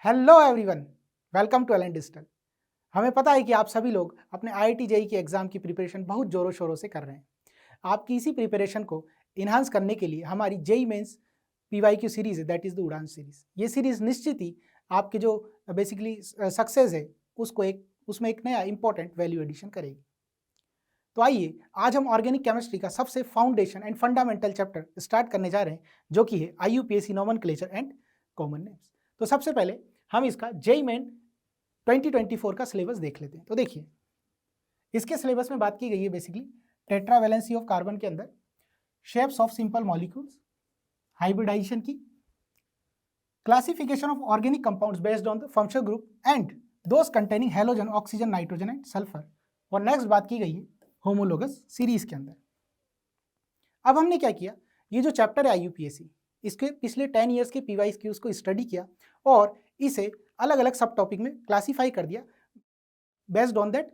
Hello everyone, welcome to L and digital. हमें पता है कि आप सभी लोग अपने IIT जेईई के एग्जाम की प्रिपरेशन बहुत जोरों शोरों से कर रहे हैं। आपकी इसी प्रिपरेशन को इन्हांस करने के लिए हमारी जेईई मेंस PYQ सीरीज है, दैट इज द उड़ान सीरीज। ये सीरीज निश्चित ही आपके जो बेसिकली सक्सेस है उसमें एक नया इंपॉर्टेंट वैल्यू एडिशन करेगी। तो आइए आज हम ऑर्गेनिक केमिस्ट्री का सबसे foundation and fundamental chapter start करने जा रहे हैं, जो कि है IUPAC nomenclature and common names. तो सबसे पहले हम इसका जेईई मेन 2024 का सिलेबस देख लेते हैं। तो देखिए, इसके सिलेबस में बात की गई है बेसिकली टेट्रावैलेंसी ऑफ कार्बन के अंदर, shapes of simple molecules, hybridization की, classification of organic compounds based on the functional group and those containing halogen, oxygen, nitrogen and sulphur. और नेक्स्ट बात की गई है होमोलोगस सीरीज के अंदर। अब हमने क्या किया, ये जो चैप्टर है IUPAC, इसके पिछले 10 ईयर्स के PYQs को स्टडी किया और इसे अलग अलग सब टॉपिक में क्लासीफाई कर दिया based on that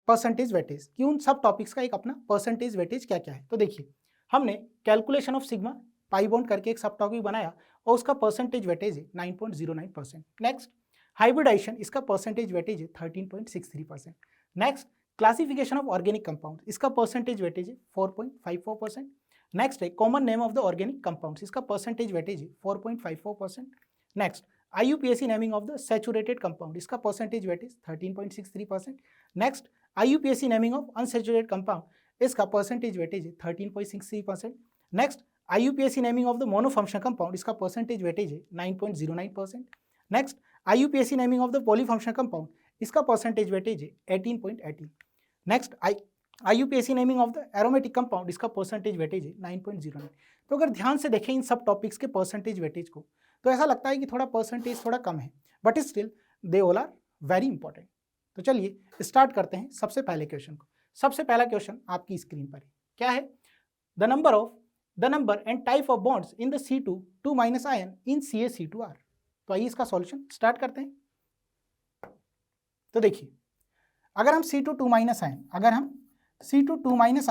percentage weightage, कि उन सब टॉपिक्स का एक अपना परसेंटेज वेटेज क्या क्या है। तो देखिए, हमने calculation of sigma pi bond करके एक सब टॉपिक बनाया और उसका परसेंटेज वेटेज है 9.09%। नेक्स्ट हाइब्रिडाइजेशन, इसका परसेंटेज वेटेज है 13.63%। Next classification of organic compound, इसका परसेंटेज वेटेज है 4.54%। नेक्स्ट है common name of the organic compounds, इसका परसेंटेज वेटेज है 4.54%। Next IUPAC naming of the saturated compound, इसका percentage weightage 13.63%। Next IUPAC naming of unsaturated compound, इसका percentage weightage है 13.63%। Next IUPAC naming of the monofunctional compound, इसका percentage weightage है 9.09%। Next IUPAC naming of the polyfunctional compound, इसका percentage weightage है 18.18। Next IUPAC naming of the aromatic compound, इसका percentage weightage है 9.09। तो अगर ध्यान से देखें इन सब टॉपिक्स के परसेंटेज वेटेज को, तो ऐसा लगता है कि थोड़ा परसेंटेज थोड़ा कम है, but still they all are very important. तो चलिए स्टार्ट करते हैं सबसे पहले क्वेश्चन को। सबसे पहला क्वेश्चन आपकी स्क्रीन पर है, क्या है, the number and type of bonds in the C2 ion in CaC2R। तो आइए इसका सॉल्यूशन स्टार्ट करते हैं। तो देखिए, अगर हम C2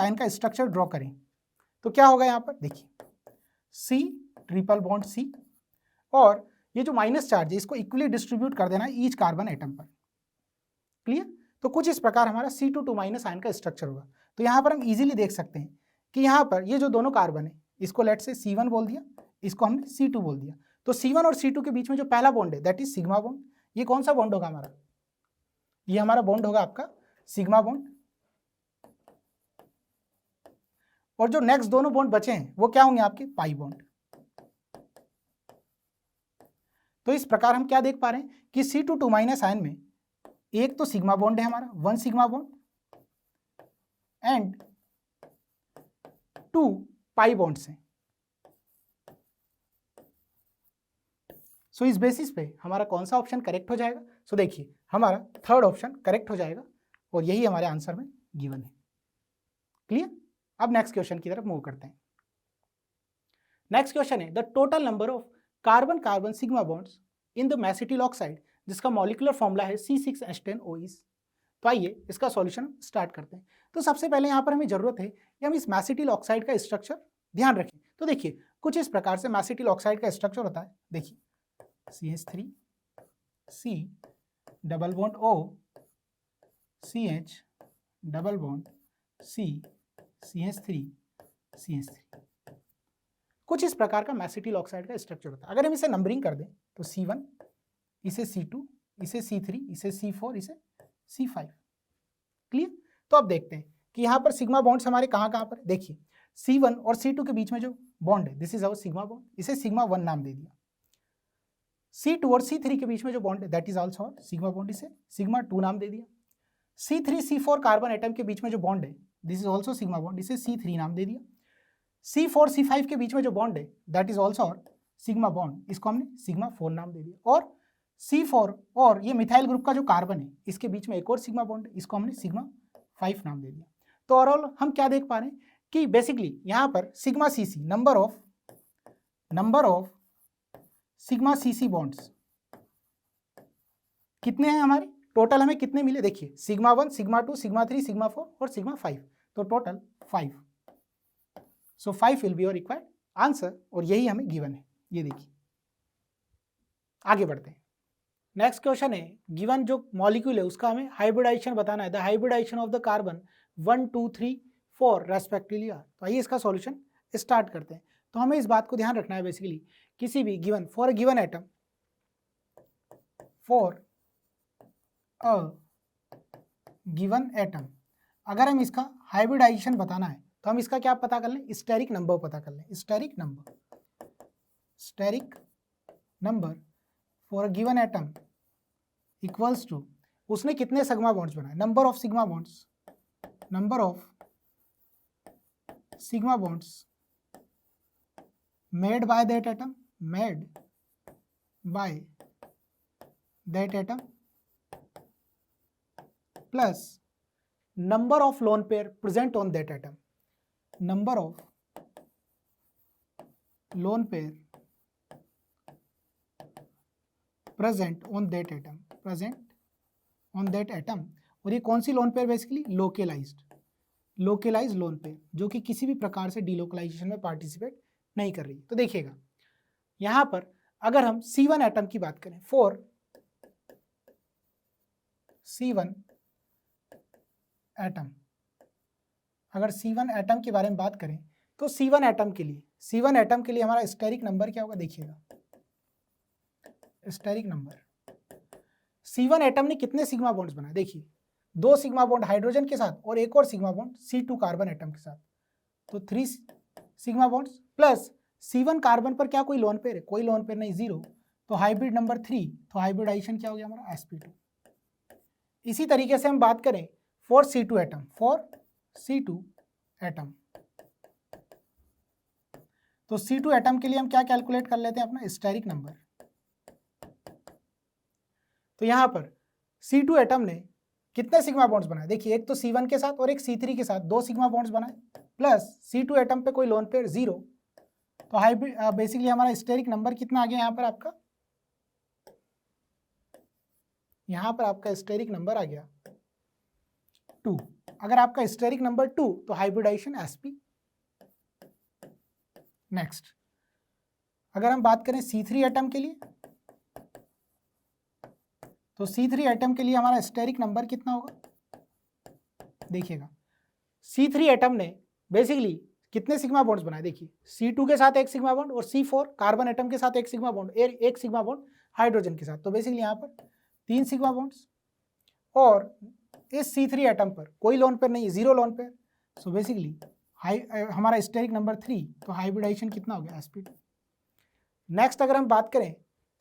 आयन का स्ट्रक्चर ड्रॉ करें तो क्या होगा यहाँ पर, देखिए C ट्रिपल बॉन्ड C, और ये जो माइनस चार्ज है इसको इक्वली डिस्ट्रीब्यूट कर देना है ईच कार्बन एटम पर। क्लियर? तो कुछ इस प्रकार हमारा C2 आयन का स्ट्रक्चर होगा। तो यहाँ पर हम इजीली देख सकते हैं कि यहाँ पर ये जो दोनों कार्बन है, इसको लेट से C1 बोल दिया, इसको हमने C2 बोल दिया। तो C1 और C2 के बीच में जो पहला बॉन्ड है दैट इज सिग्मा बॉन्ड। ये कौन सा बॉन्ड होगा हमारा, ये हमारा बॉन्ड होगा आपका सिग्मा बॉन्ड। और जो नेक्स्ट दोनों बॉन्ड बचे हैं वो क्या होंगे, आपके पाई बॉन्ड। तो इस प्रकार हम क्या देख पा रहे हैं कि C2 आयन में एक तो सिग्मा बॉन्ड है हमारा, 1 sigma bond and 2 pi bonds हैं। सो इस बेसिस पे हमारा कौन सा ऑप्शन करेक्ट हो जाएगा, सो देखिए हमारा थर्ड ऑप्शन करेक्ट हो जाएगा और यही हमारे आंसर में गिवन है। क्लियर? अब नेक्स्ट क्वेश्चन की तरफ मूव करते हैं। नेक्स्ट क्वेश्चन है the total number of carbon carbon sigma bonds in the mesityl oxide, जिसका मॉलिक्यूलर फॉर्मूला है C6H10OE। तो आइए इसका सॉल्यूशन स्टार्ट करते हैं। तो सबसे पहले यहाँ पर हमें जरूरत है कि हम इस मेसिटिल ऑक्साइड का स्ट्रक्चर ध्यान रखें। तो देखिए कुछ इस प्रकार से मेसिटिल ऑक्साइड का स्ट्रक्चर होता है, देखिए CH3 C double bond O CH double bond C CH3 CH3। कुछ इस प्रकार का मेसिटिल ऑक्साइड का स्ट्रक्चर होता है। अगर हम इसे नंबरिंग कर दें तो C1, इसे C2, इसे C3, इसे C4, इसे C5। क्लियर? तो अब देखते हैं कि यहाँ पर सिग्मा बॉन्ड्स हमारे कहाँ कहाँ पर, देखिए C1 और C2 के बीच में जो बॉन्ड है this is our sigma bond, इसे सिग्मा 1 नाम दे दिया। C2 और C3 के बीच में जो बॉन्ड है that is also sigma bond, इसे सिग्मा 2 नाम दे दिया। C3 C4 कार्बन एटम के बीच में जो बॉन्ड है this is also sigma bond, इसे C3 नाम दे दिया। C4 C5 के बीच में जो बॉन्ड है that is also sigma bond, इसको हमने सिग्मा 4 नाम दे दिया। और C4 और ये मिथाइल ग्रुप का जो कार्बन है इसके बीच में एक और सिग्मा बॉन्ड है, इसको हमने सिग्मा 5 नाम दे दिया। तो ओवरऑल हम क्या देख पा रहे हैं कि बेसिकली यहाँ पर sigma CC, number of sigma CC bonds कितने हैं हमारे, टोटल हमें कितने मिले, देखिए सिग्मा 1, सिग्मा 2, सिग्मा 3, सिग्मा 4 और सिग्मा 5, तो total 5। So 5 will be your required answer और यही हमें गिवन है। ये देखिए, आगे बढ़ते हैं। नेक्स्ट क्वेश्चन है, गिवन जो मॉलिक्यूल है उसका हमें हाइब्रिडाइजेशन बताना है। The hybridization of the carbon 1 2 3 4 respectively are. तो आइए इसका सॉल्यूशन स्टार्ट करते हैं। तो हमें इस बात को ध्यान रखना है, बेसिकली किसी भी given for a given atom, for a given atom, अगर हम इसका हाइब्रिडाइजेशन बताना है तो हम इसका क्या पता कर लें, स्टेरिक नंबर पता कर लें। Steric number for a given atom equals to, उसने कितने सिग्मा बॉन्ड्स बनाए, number of sigma bonds made by that atom plus number of lone pair present on that atom, number of lone pair present on that atom, और ये कौन सी lone pair, basically localized lone pair, जो कि किसी भी प्रकार से डिलोकलाइजेशन में पार्टिसिपेट नहीं कर रही। तो देखिएगा यहां पर अगर हम C1 एटम की बात करें, फॉर C1 एटम, अगर C1 एटम के बारे में बात करें तो C1 एटम के लिए हमारा स्टेरिक नंबर क्या होगा, देखिएगा स्टेरिक नंबर। C1 एटम ने कितने सिग्मा बॉन्ड्स बनाए, देखिए 2 सिग्मा बॉन्ड हाइड्रोजन के साथ और एक और sigma bond C2 carbon atom के साथ, तो 3 sigma bonds plus C1 carbon पर क्या कोई लोन पेयर है, कोई लोन पेयर नहीं, 0, तो हाइब्रिड नंबर 3, तो हाइब्रिडाइजेशन क्या हो गया हमारा, sp2। इसी तरीके से हम बात करें फॉर C2 एटम, तो C2 एटम के लिए हम क्या कैलकुलेट कर लेते हैं, अपना स्टेरिक नंबर। तो यहां पर C2 एटम ने कितने सिग्मा बॉन्ड्स बनाए, देखिए एक तो C1 के साथ और एक C3 के साथ 2 सिग्मा बॉन्ड्स बनाए, प्लस C2 एटम पे कोई लोन पेयर 0, तो हाइब्रिड बेसिकली हमारा स्टेरिक नंबर कितना आ गया यहाँ पर आपका स्टेरिक नंबर आ गया 2। अगर आपका स्टेरिक नंबर 2 तो हाइब्रिडाइजेशन sp। नेक्स्ट अगर हम बात करें C3 एटम के लिए, तो C3 एटम के लिए हमारा स्टेरिक नंबर कितना होगा, देखिएगा C3 एटम ने बेसिकली कितने सिग्मा बॉन्ड्स बनाए, देखिए C2 के साथ एक सिग्मा बॉन्ड और C4 कार्बन एटम के साथ एक सिग्मा बॉन्ड, एक सिग्मा बॉन्ड हाइड्रोजन के साथ, तो बेसिकली यहाँ पर 3 सिग्मा बॉन्ड्स, और इस C3 एटम पर कोई लोन पेयर नहीं, 0 लोन पेयर, सो बेसिकली हमारा स्टेरिक नंबर 3, तो हाइब्रिडाइजेशन कितना हो गया, sp2। नेक्स्ट अगर हम बात करें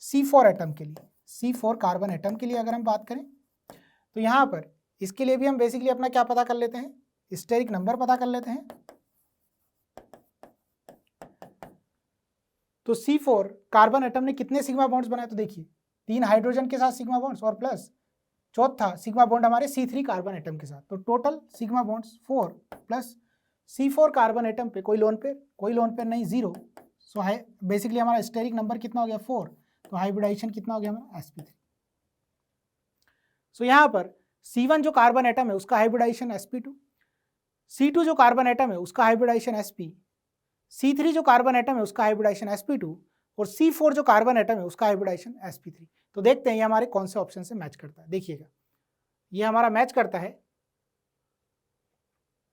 C4 एटम के लिए, C4 कार्बन एटम के लिए अगर हम बात करें, तो यहाँ पर इसके लिए भी हम बेसिकली अपना क्या पता कर लेते हैं, स्टेरिक नंबर पता कर लेते हैं। तो C4 कार्बन एटम ने कितने सिग्मा बॉन्ड्स बनाए, तो देखिए 3 हाइड्रोजन के साथ सिग्मा बॉन्ड्स और प्लस चौथा सिग्मा बॉन्ड हमारे C3 कार्बन एटम के साथ, तो total sigma bonds 4 plus C4 carbon atom पे कोई लोन पेयर नहीं, 0, सो बेसिकली हमारा स्टेरिक नंबर कितना हो गया 4, तो हाइब्रिडाइजेशन कितना हो गया हमारा sp3। सो यहाँ पर C1 जो कार्बन एटम है उसका हाइब्रिडाइजेशन sp2, C2 जो कार्बन एटम है उसका हाइब्रिडाइजेशन sp, C3 जो कार्बन एटम है उसका हाइब्रिडाइजेशन sp2, और C4 जो कार्बन एटम है उसका हाइब्रिडाइजेशन sp3। तो देखते हैं ये हमारे कौन से ऑप्शन से मैच करता है। देखिएगा ये हमारा मैच करता है,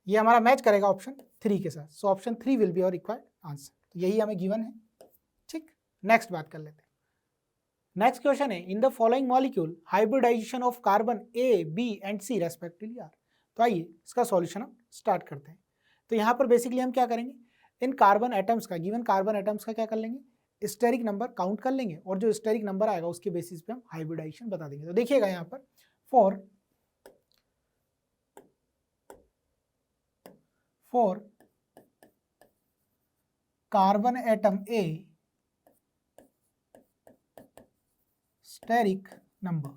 ये हमारा मैच करेगा ऑप्शन 3 के साथ, so option 3 will be our required answer. तो यही हमें गिवन है, ठीक। नेक्स्ट बात कर लेते हैं। नेक्स्ट क्वेश्चन है, in the following molecule hybridization of carbon A, B and C respectively are. तो आइए इसका सॉल्यूशन हम स्टार्ट करते हैं। तो यहाँ पर बेसिकली हम क्या करेंगे, इन कार्बन एटम्स का, गिवन कार्बन एटम्स का क्या कर लेंगे, स्टेरिक नंबर काउंट कर लेंगे, और जो स्टेरिक नंबर आएगा उसके बेसिस पे हम हाइब्रिडाइजेशन बता देंगे। तो देखिएगा यहाँ पर for carbon atom A steric number,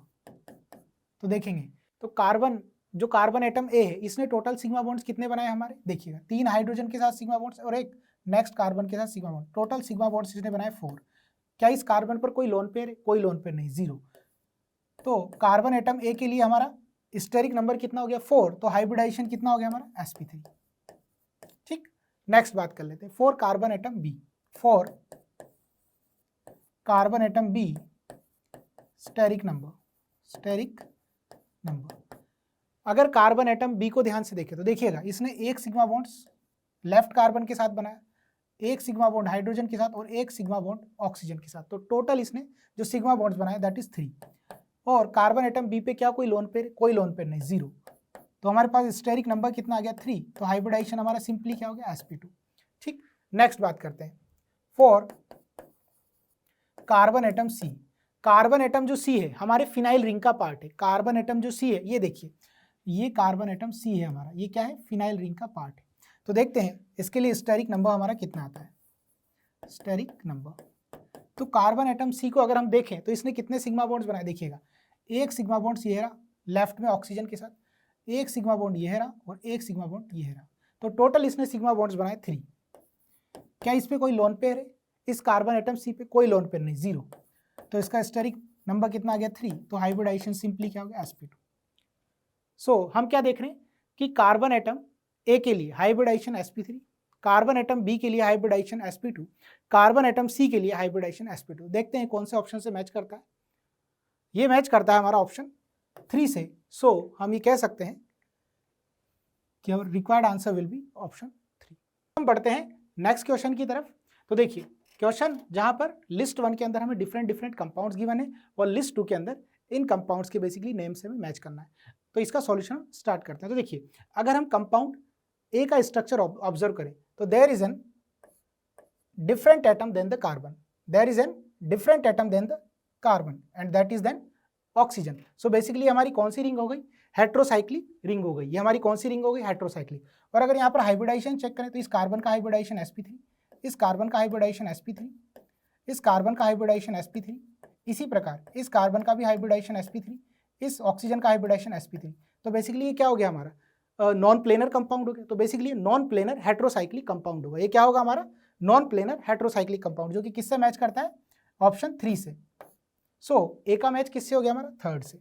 तो देखेंगे तो जो कार्बन एटम A है इसने टोटल सिग्मा बॉन्ड्स कितने बनाए हमारे, देखिएगा 3 हाइड्रोजन के साथ सिग्मा बॉन्ड्स और एक नेक्स्ट कार्बन के साथ sigma bond, total sigma bonds इसने बनाए 4। क्या इस कार्बन पर कोई लोन पेयर है, कोई लोन पेयर नहीं, 0, तो कार्बन एटम A के लिए हमारा स्टेरिक नंबर कितना हो गया 4, तो हाइब्रिडाइजेशन कितना हो गया हमारा sp3, ठीक। नेक्स्ट बात कर लेते हैं for carbon atom B steric number. अगर कार्बन एटम बी को ध्यान से देखें तो देखिएगा इसने एक सिग्मा बॉन्ड्स लेफ्ट कार्बन के साथ बनाया, एक सिग्मा बॉन्ड हाइड्रोजन के साथ और एक सिग्मा बॉन्ड ऑक्सीजन के साथ, तो टोटल इसने जो सिग्मा बॉन्ड्स बनाए दैट इज 3। और कार्बन एटम बी पे क्या कोई लोन पेयर, कोई लोन पेयर नहीं, 0। तो हमारे पास स्टेरिक नंबर कितना आ गया 3, तो हाइब्रिडाइजेशन हमारा सिंपली क्या हो गया sp2। ठीक, नेक्स्ट बात करते हैं for carbon atom C. Carbon atom जो सी है हमारे फिनाइल रिंग का पार्ट है। कार्बन एटम जो सी है ये देखिए, ये कार्बन एटम सी है हमारा, ये क्या है फिनाइल रिंग का पार्ट है। तो देखते हैं इसके लिए स्टेरिक नंबर हमारा कितना आता है, स्टेरिक नंबर। तो कार्बन एटम सी को अगर हम देखें तो इसने कितने सिग्मा बॉन्ड्स बनाए, देखिएगा एक सिग्मा बॉन्ड ये रहा लेफ्ट में ऑक्सीजन के साथ, एक सिग्मा बॉन्ड ये रहा और एक सिग्मा बॉन्ड ये रहा, तो टोटल इसने सिग्मा बॉन्ड्स बनाए 3। क्या इस पे कोई लोन पेयर है, इस कार्बन एटम सी पे कोई लोन पेयर नहीं, 0। तो इसका स्टेरिक नंबर कितना आ गया 3, तो हाइब्रिडाइजेशन सिंपली क्या हो गया sp2। सो हम क्या देख रहे हैं कि कार्बन एटम ए के लिए hybridisation sp3, carbon atom B के लिए हाइब्रिडाइजेशन sp2, कार्बन एटम सी के लिए हाइब्रिडाइजेशन sp2। देखते हैं कौन से ऑप्शन से मैच करता है। ये मैच करता है हमारा ऑप्शन 3 से। सो हम ये कह सकते हैं कि our required answer will be option 3। हम बढ़ते हैं नेक्स्ट क्वेश्चन की तरफ। तो देखिए क्वेश्चन जहां पर लिस्ट 1 के अंदर हमें डिफरेंट कंपाउंड्स गिवन है और लिस्ट 2 के अंदर इन कंपाउंड्स के बेसिकली नेम से हमें मैच करना है। तो इसका सॉल्यूशन स्टार्ट करते हैं। तो देखिए अगर हम कंपाउंड ए का स्ट्रक्चर ऑब्जर्व करें तो there is an different atom then the carbon, there is an different atom then the carbon and that is then oxygen. So basically हमारी कौन सी रिंग हो गई, हेट्रोसाइक्लिक रिंग हो गई। ये हमारी कौन सी रिंग हो गई, हेट्रोसाइक्लिक। और अगर यहाँ पर हाइब्रिडाइजेशन चेक करें तो इस कार्बन का हाइब्रिडाइजेशन sp3, इस कार्बन का हाइब्रिडाइजेशन sp3, इस कार्बन का हाइब्रिडाइजेशन sp3, इसी प्रकार इस कार्बन का भी हाइब्रिडाइजेशन sp3, इस ऑक्सीजन का हाइब्रिडाइजेशन sp3। तो बेसिकली ये क्या हो गया हमारा नॉन प्लेनर कंपाउंड हो गया। तो basically non planar heterocyclic compound होगा। ये क्या होगा हमारा नॉन प्लेनर हेट्रोसाइक्लिक कंपाउंड, जो कि किससे मैच करता है, ऑप्शन 3 से। सो ए का मैच किससे हो गया हमारा, थर्ड से।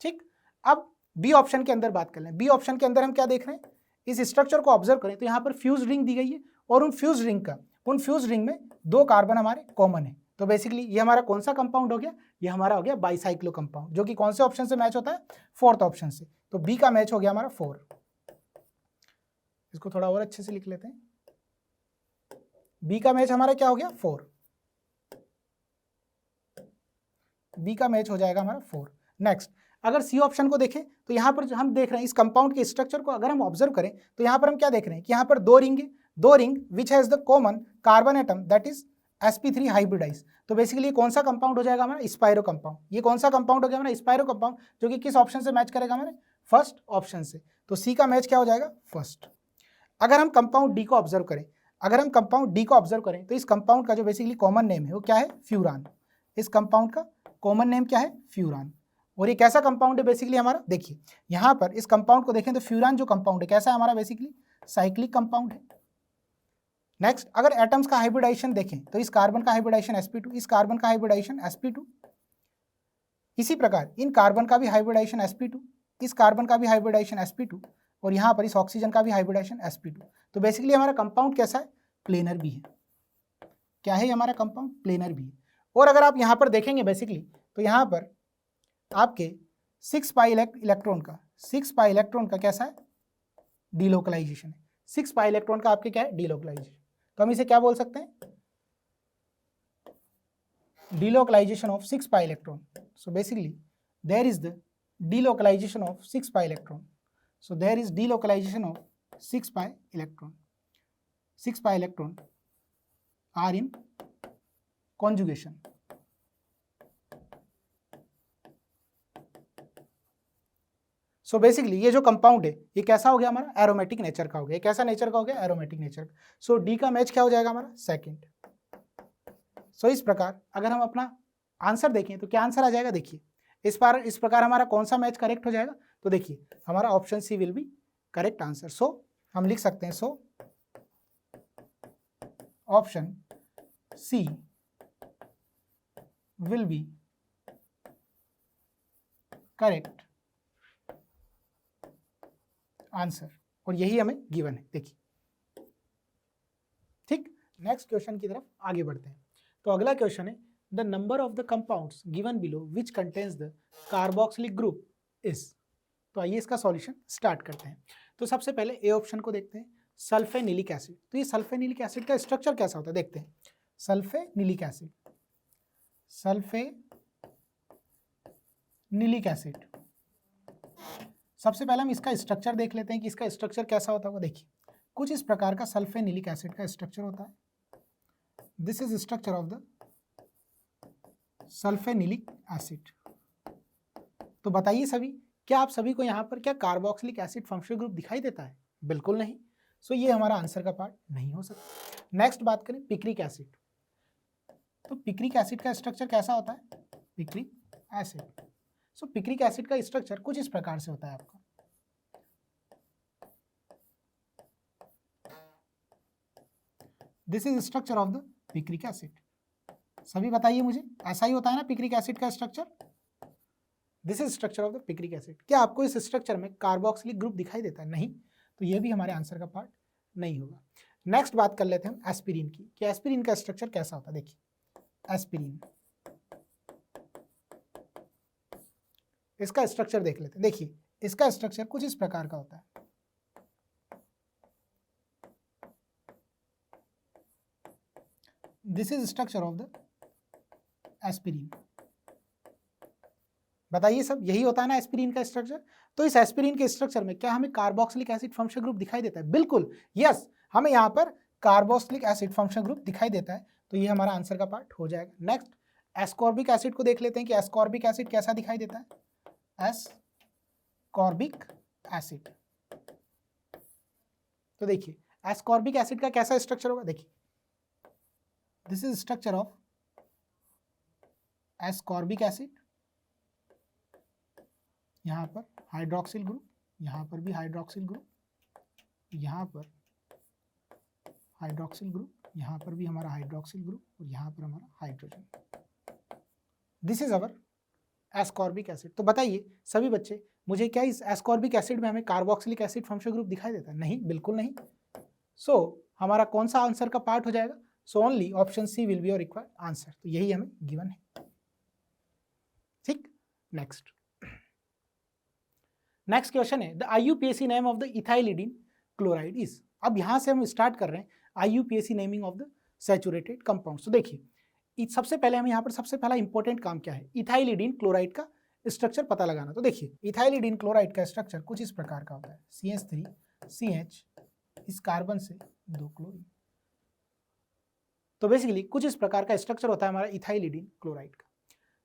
ठीक, अब बी ऑप्शन के अंदर बात कर लें। बी ऑप्शन के अंदर हम क्या देख रहे हैं, इस स्ट्रक्चर को ऑब्जर्व करें तो यहाँ पर फ्यूज रिंग दी गई है और उन फ्यूज रिंग में 2 कार्बन हमारे कॉमन है। तो बेसिकली ये हमारा कौन सा कंपाउंड हो गया, ये हमारा हो गया बाइसाइक्लो कंपाउंड, जो कि कौन से ऑप्शन से मैच होता है, 4th ऑप्शन से। तो बी का मैच हो गया हमारा 4। इसको थोड़ा और अच्छे से लिख लेते हैं। बी का मैच हमारा क्या हो गया 4, बी का मैच हो जाएगा हमारा 4। नेक्स्ट अगर सी ऑप्शन को देखें तो यहाँ पर हम देख रहे हैं इस कंपाउंड के स्ट्रक्चर को अगर हम ऑब्जर्व करें तो यहाँ पर हम क्या देख रहे हैं कि यहाँ पर 2 ring which has the common carbon atom that is sp3 hybridize. तो बेसिकली ये कौन सा कंपाउंड हो जाएगा हमारा, स्पाइरो कंपाउंड। ये कौन सा कंपाउंड हो गया हमारा, स्पाइरो कंपाउंड, जो कि किस ऑप्शन से मैच करेगा हमारे, फर्स्ट ऑप्शन से। तो सी का मैच क्या हो जाएगा, फर्स्ट। अगर हम कंपाउंड डी को ऑब्जर्व करें, तो इस कंपाउंड का जो बेसिकली कॉमन नेम है वो क्या है, फ्यूरान। इस कंपाउंड का कॉमन नेम क्या है, फ्यूरान। और ये कैसा कंपाउंड है बेसिकली हमारा, देखिए यहाँ पर इस कंपाउंड को देखें तो फ्यूरान जो कंपाउंड है कैसा है हमारा, बेसिकली साइक्लिक कंपाउंड है। नेक्स्ट अगर एटम्स का हाइब्रिडाइजेशन देखें तो इस कार्बन का हाइब्रिडाइजेशन sp2, इस कार्बन का हाइब्रिडाइजेशन sp2, इसी प्रकार इन कार्बन का भी हाइब्रिडाइजेशन sp2, इस कार्बन का भी हाइब्रिडाइजेशन sp2 और यहाँ पर इस ऑक्सीजन का भी हाइब्रिडाइजेशन sp2। तो बेसिकली हमारा कंपाउंड कैसा है, प्लेनर भी है। क्या है हमारा कंपाउंड, प्लेनर भी है। और अगर आप यहाँ पर देखेंगे बेसिकली तो यहाँ पर आपके 6 पाई इलेक्ट्रॉन का कैसा है, डीलोकलाइजेशन है। 6 पाई इलेक्ट्रॉन का आपके क्या है, डीलोकलाइजेशन। तो हम इसे क्या बोल सकते हैं, delocalization of 6 pi electron. So basically there is the delocalization of 6 pi electron. So there is delocalization of 6 pi electron. 6 pi electron are in conjugation. So basically ये जो कंपाउंड है ये कैसा हो गया हमारा, एरोमेटिक नेचर का हो गया। कैसा नेचर का हो गया, एरोमेटिक नेचर का। सो डी का मैच क्या हो जाएगा हमारा, सेकंड। सो इस प्रकार अगर हम अपना आंसर देखें तो क्या आंसर आ जाएगा, देखिए इस प्रकार हमारा कौन सा मैच करेक्ट हो जाएगा, तो देखिए हमारा option C will be correct answer. So हम लिख सकते हैं, so option C will be correct answer, और यही हमें गिवन है। देखिए ठीक, नेक्स्ट क्वेश्चन की तरफ आगे बढ़ते हैं। तो अगला क्वेश्चन है the number of the compounds given below which contains the carboxylic group is. तो आइए इसका सॉल्यूशन स्टार्ट करते हैं। तो सबसे पहले ए ऑप्शन को देखते हैं, सल्फेनिलिक एसिड। तो ये सल्फेनिलिक एसिड का स्ट्रक्चर कैसा होता है देखते हैं। सल्फेनिलिक एसिड, सल्फेनिलिक एसिड, सबसे पहले हम इसका स्ट्रक्चर देख लेते हैं कि इसका स्ट्रक्चर कैसा होता है। देखिए कुछ इस प्रकार का सल्फेनिलिक एसिड का स्ट्रक्चर होता है। This is structure of the sulphanilic acid. तो बताइए सभी, क्या आप सभी को यहाँ पर क्या कार्बोक्सिलिक एसिड फंक्शनल ग्रुप दिखाई देता है? बिल्कुल नहीं। सो ये हमारा आंसर का पार्ट नहीं हो सकता। नेक्स्ट बात करें पिक्रिक एसिड। तो पिक्रिक एसिड का स्ट्रक्चर कैसा होता है? पिक्रिक एसिड, सो पिक्रिक एसिड का स्ट्रक्चर कुछ इस प्रकार से होता है आपका। This is structure of the picric acid. सभी बताइए मुझे, ऐसा ही होता है ना पिक्रिक एसिड का structure? This is structure of the picric acid. क्या आपको इस स्ट्रक्चर में कार्बोक्सिलिक ग्रुप दिखाई देता है? नहीं। तो ये भी हमारे आंसर का पार्ट नहीं होगा। नेक्स्ट बात कर लेते हैं हम एस्पिरिन की, कि एस्पिरिन का स्ट्रक्चर कैसा होता है। देखिए एस्पिरिन, इसका स्ट्रक्चर देख लेते हैं। देखिए इसका स्ट्रक्चर कुछ इस प्रकार का होता है। This is structure of the aspirin. बताइए सब, यही होता है ना एस्पिरिन का स्ट्रक्चर? तो इस एस्पिरिन के स्ट्रक्चर में क्या हमें कार्बोक्सिलिक एसिड फंक्शनल ग्रुप दिखाई देता है? बिल्कुल यस, हमें यहाँ पर कार्बोक्सिलिक एसिड फंक्शनल ग्रुप दिखाई देता है। तो ये हमारा आंसर का पार्ट हो जाएगा। नेक्स्ट एस्कॉर्बिक एसिड को देख लेते हैं कि एस्कॉर्बिक एसिड कैसा दिखाई देता है। एस्कॉर्बिक एसिड, तो देखिए एस्कॉर्बिक एसिड का कैसा स्ट्रक्चर होगा। देखिए this is structure of ascorbic acid. यहाँ पर हाइड्रोक्सिल ग्रुप, यहाँ पर भी हाइड्रोक्सिल ग्रुप, यहाँ पर हाइड्रोक्सिल ग्रुप, यहाँ पर भी हमारा हाइड्रोक्सिल ग्रुप, और यहाँ पर हमारा hydrogen. This is our ascorbic acid. तो बताइए सभी बच्चे मुझे, क्या इस एस्कॉर्बिक एसिड में हमें कार्बोक्सिलिक एसिड फंक्शनल ग्रुप दिखाई देता है? नहीं, बिल्कुल नहीं। सो हमारा कौन सा आंसर का पार्ट हो जाएगा? So only option C will be your required answer. तो यही हमें गिवन है। ठीक, नेक्स्ट क्वेश्चन है the IUPAC name of the ethylidene chloride is. अब यहां से हम स्टार्ट कर रहे हैं IUPAC naming of the saturated compounds. तो देखिए सबसे पहले हम यहाँ पर सबसे पहला इंपॉर्टेंट काम क्या है, इथाइलिडीन क्लोराइड का स्ट्रक्चर पता लगाना। तो देखिए इथाइलिडीन क्लोराइड का स्ट्रक्चर कुछ इस प्रकार का होता है। CH3CH, इस कार्बन से 2 क्लोरीन। तो बेसिकली कुछ इस प्रकार का स्ट्रक्चर होता है हमारा इथाइलिडीन क्लोराइड का।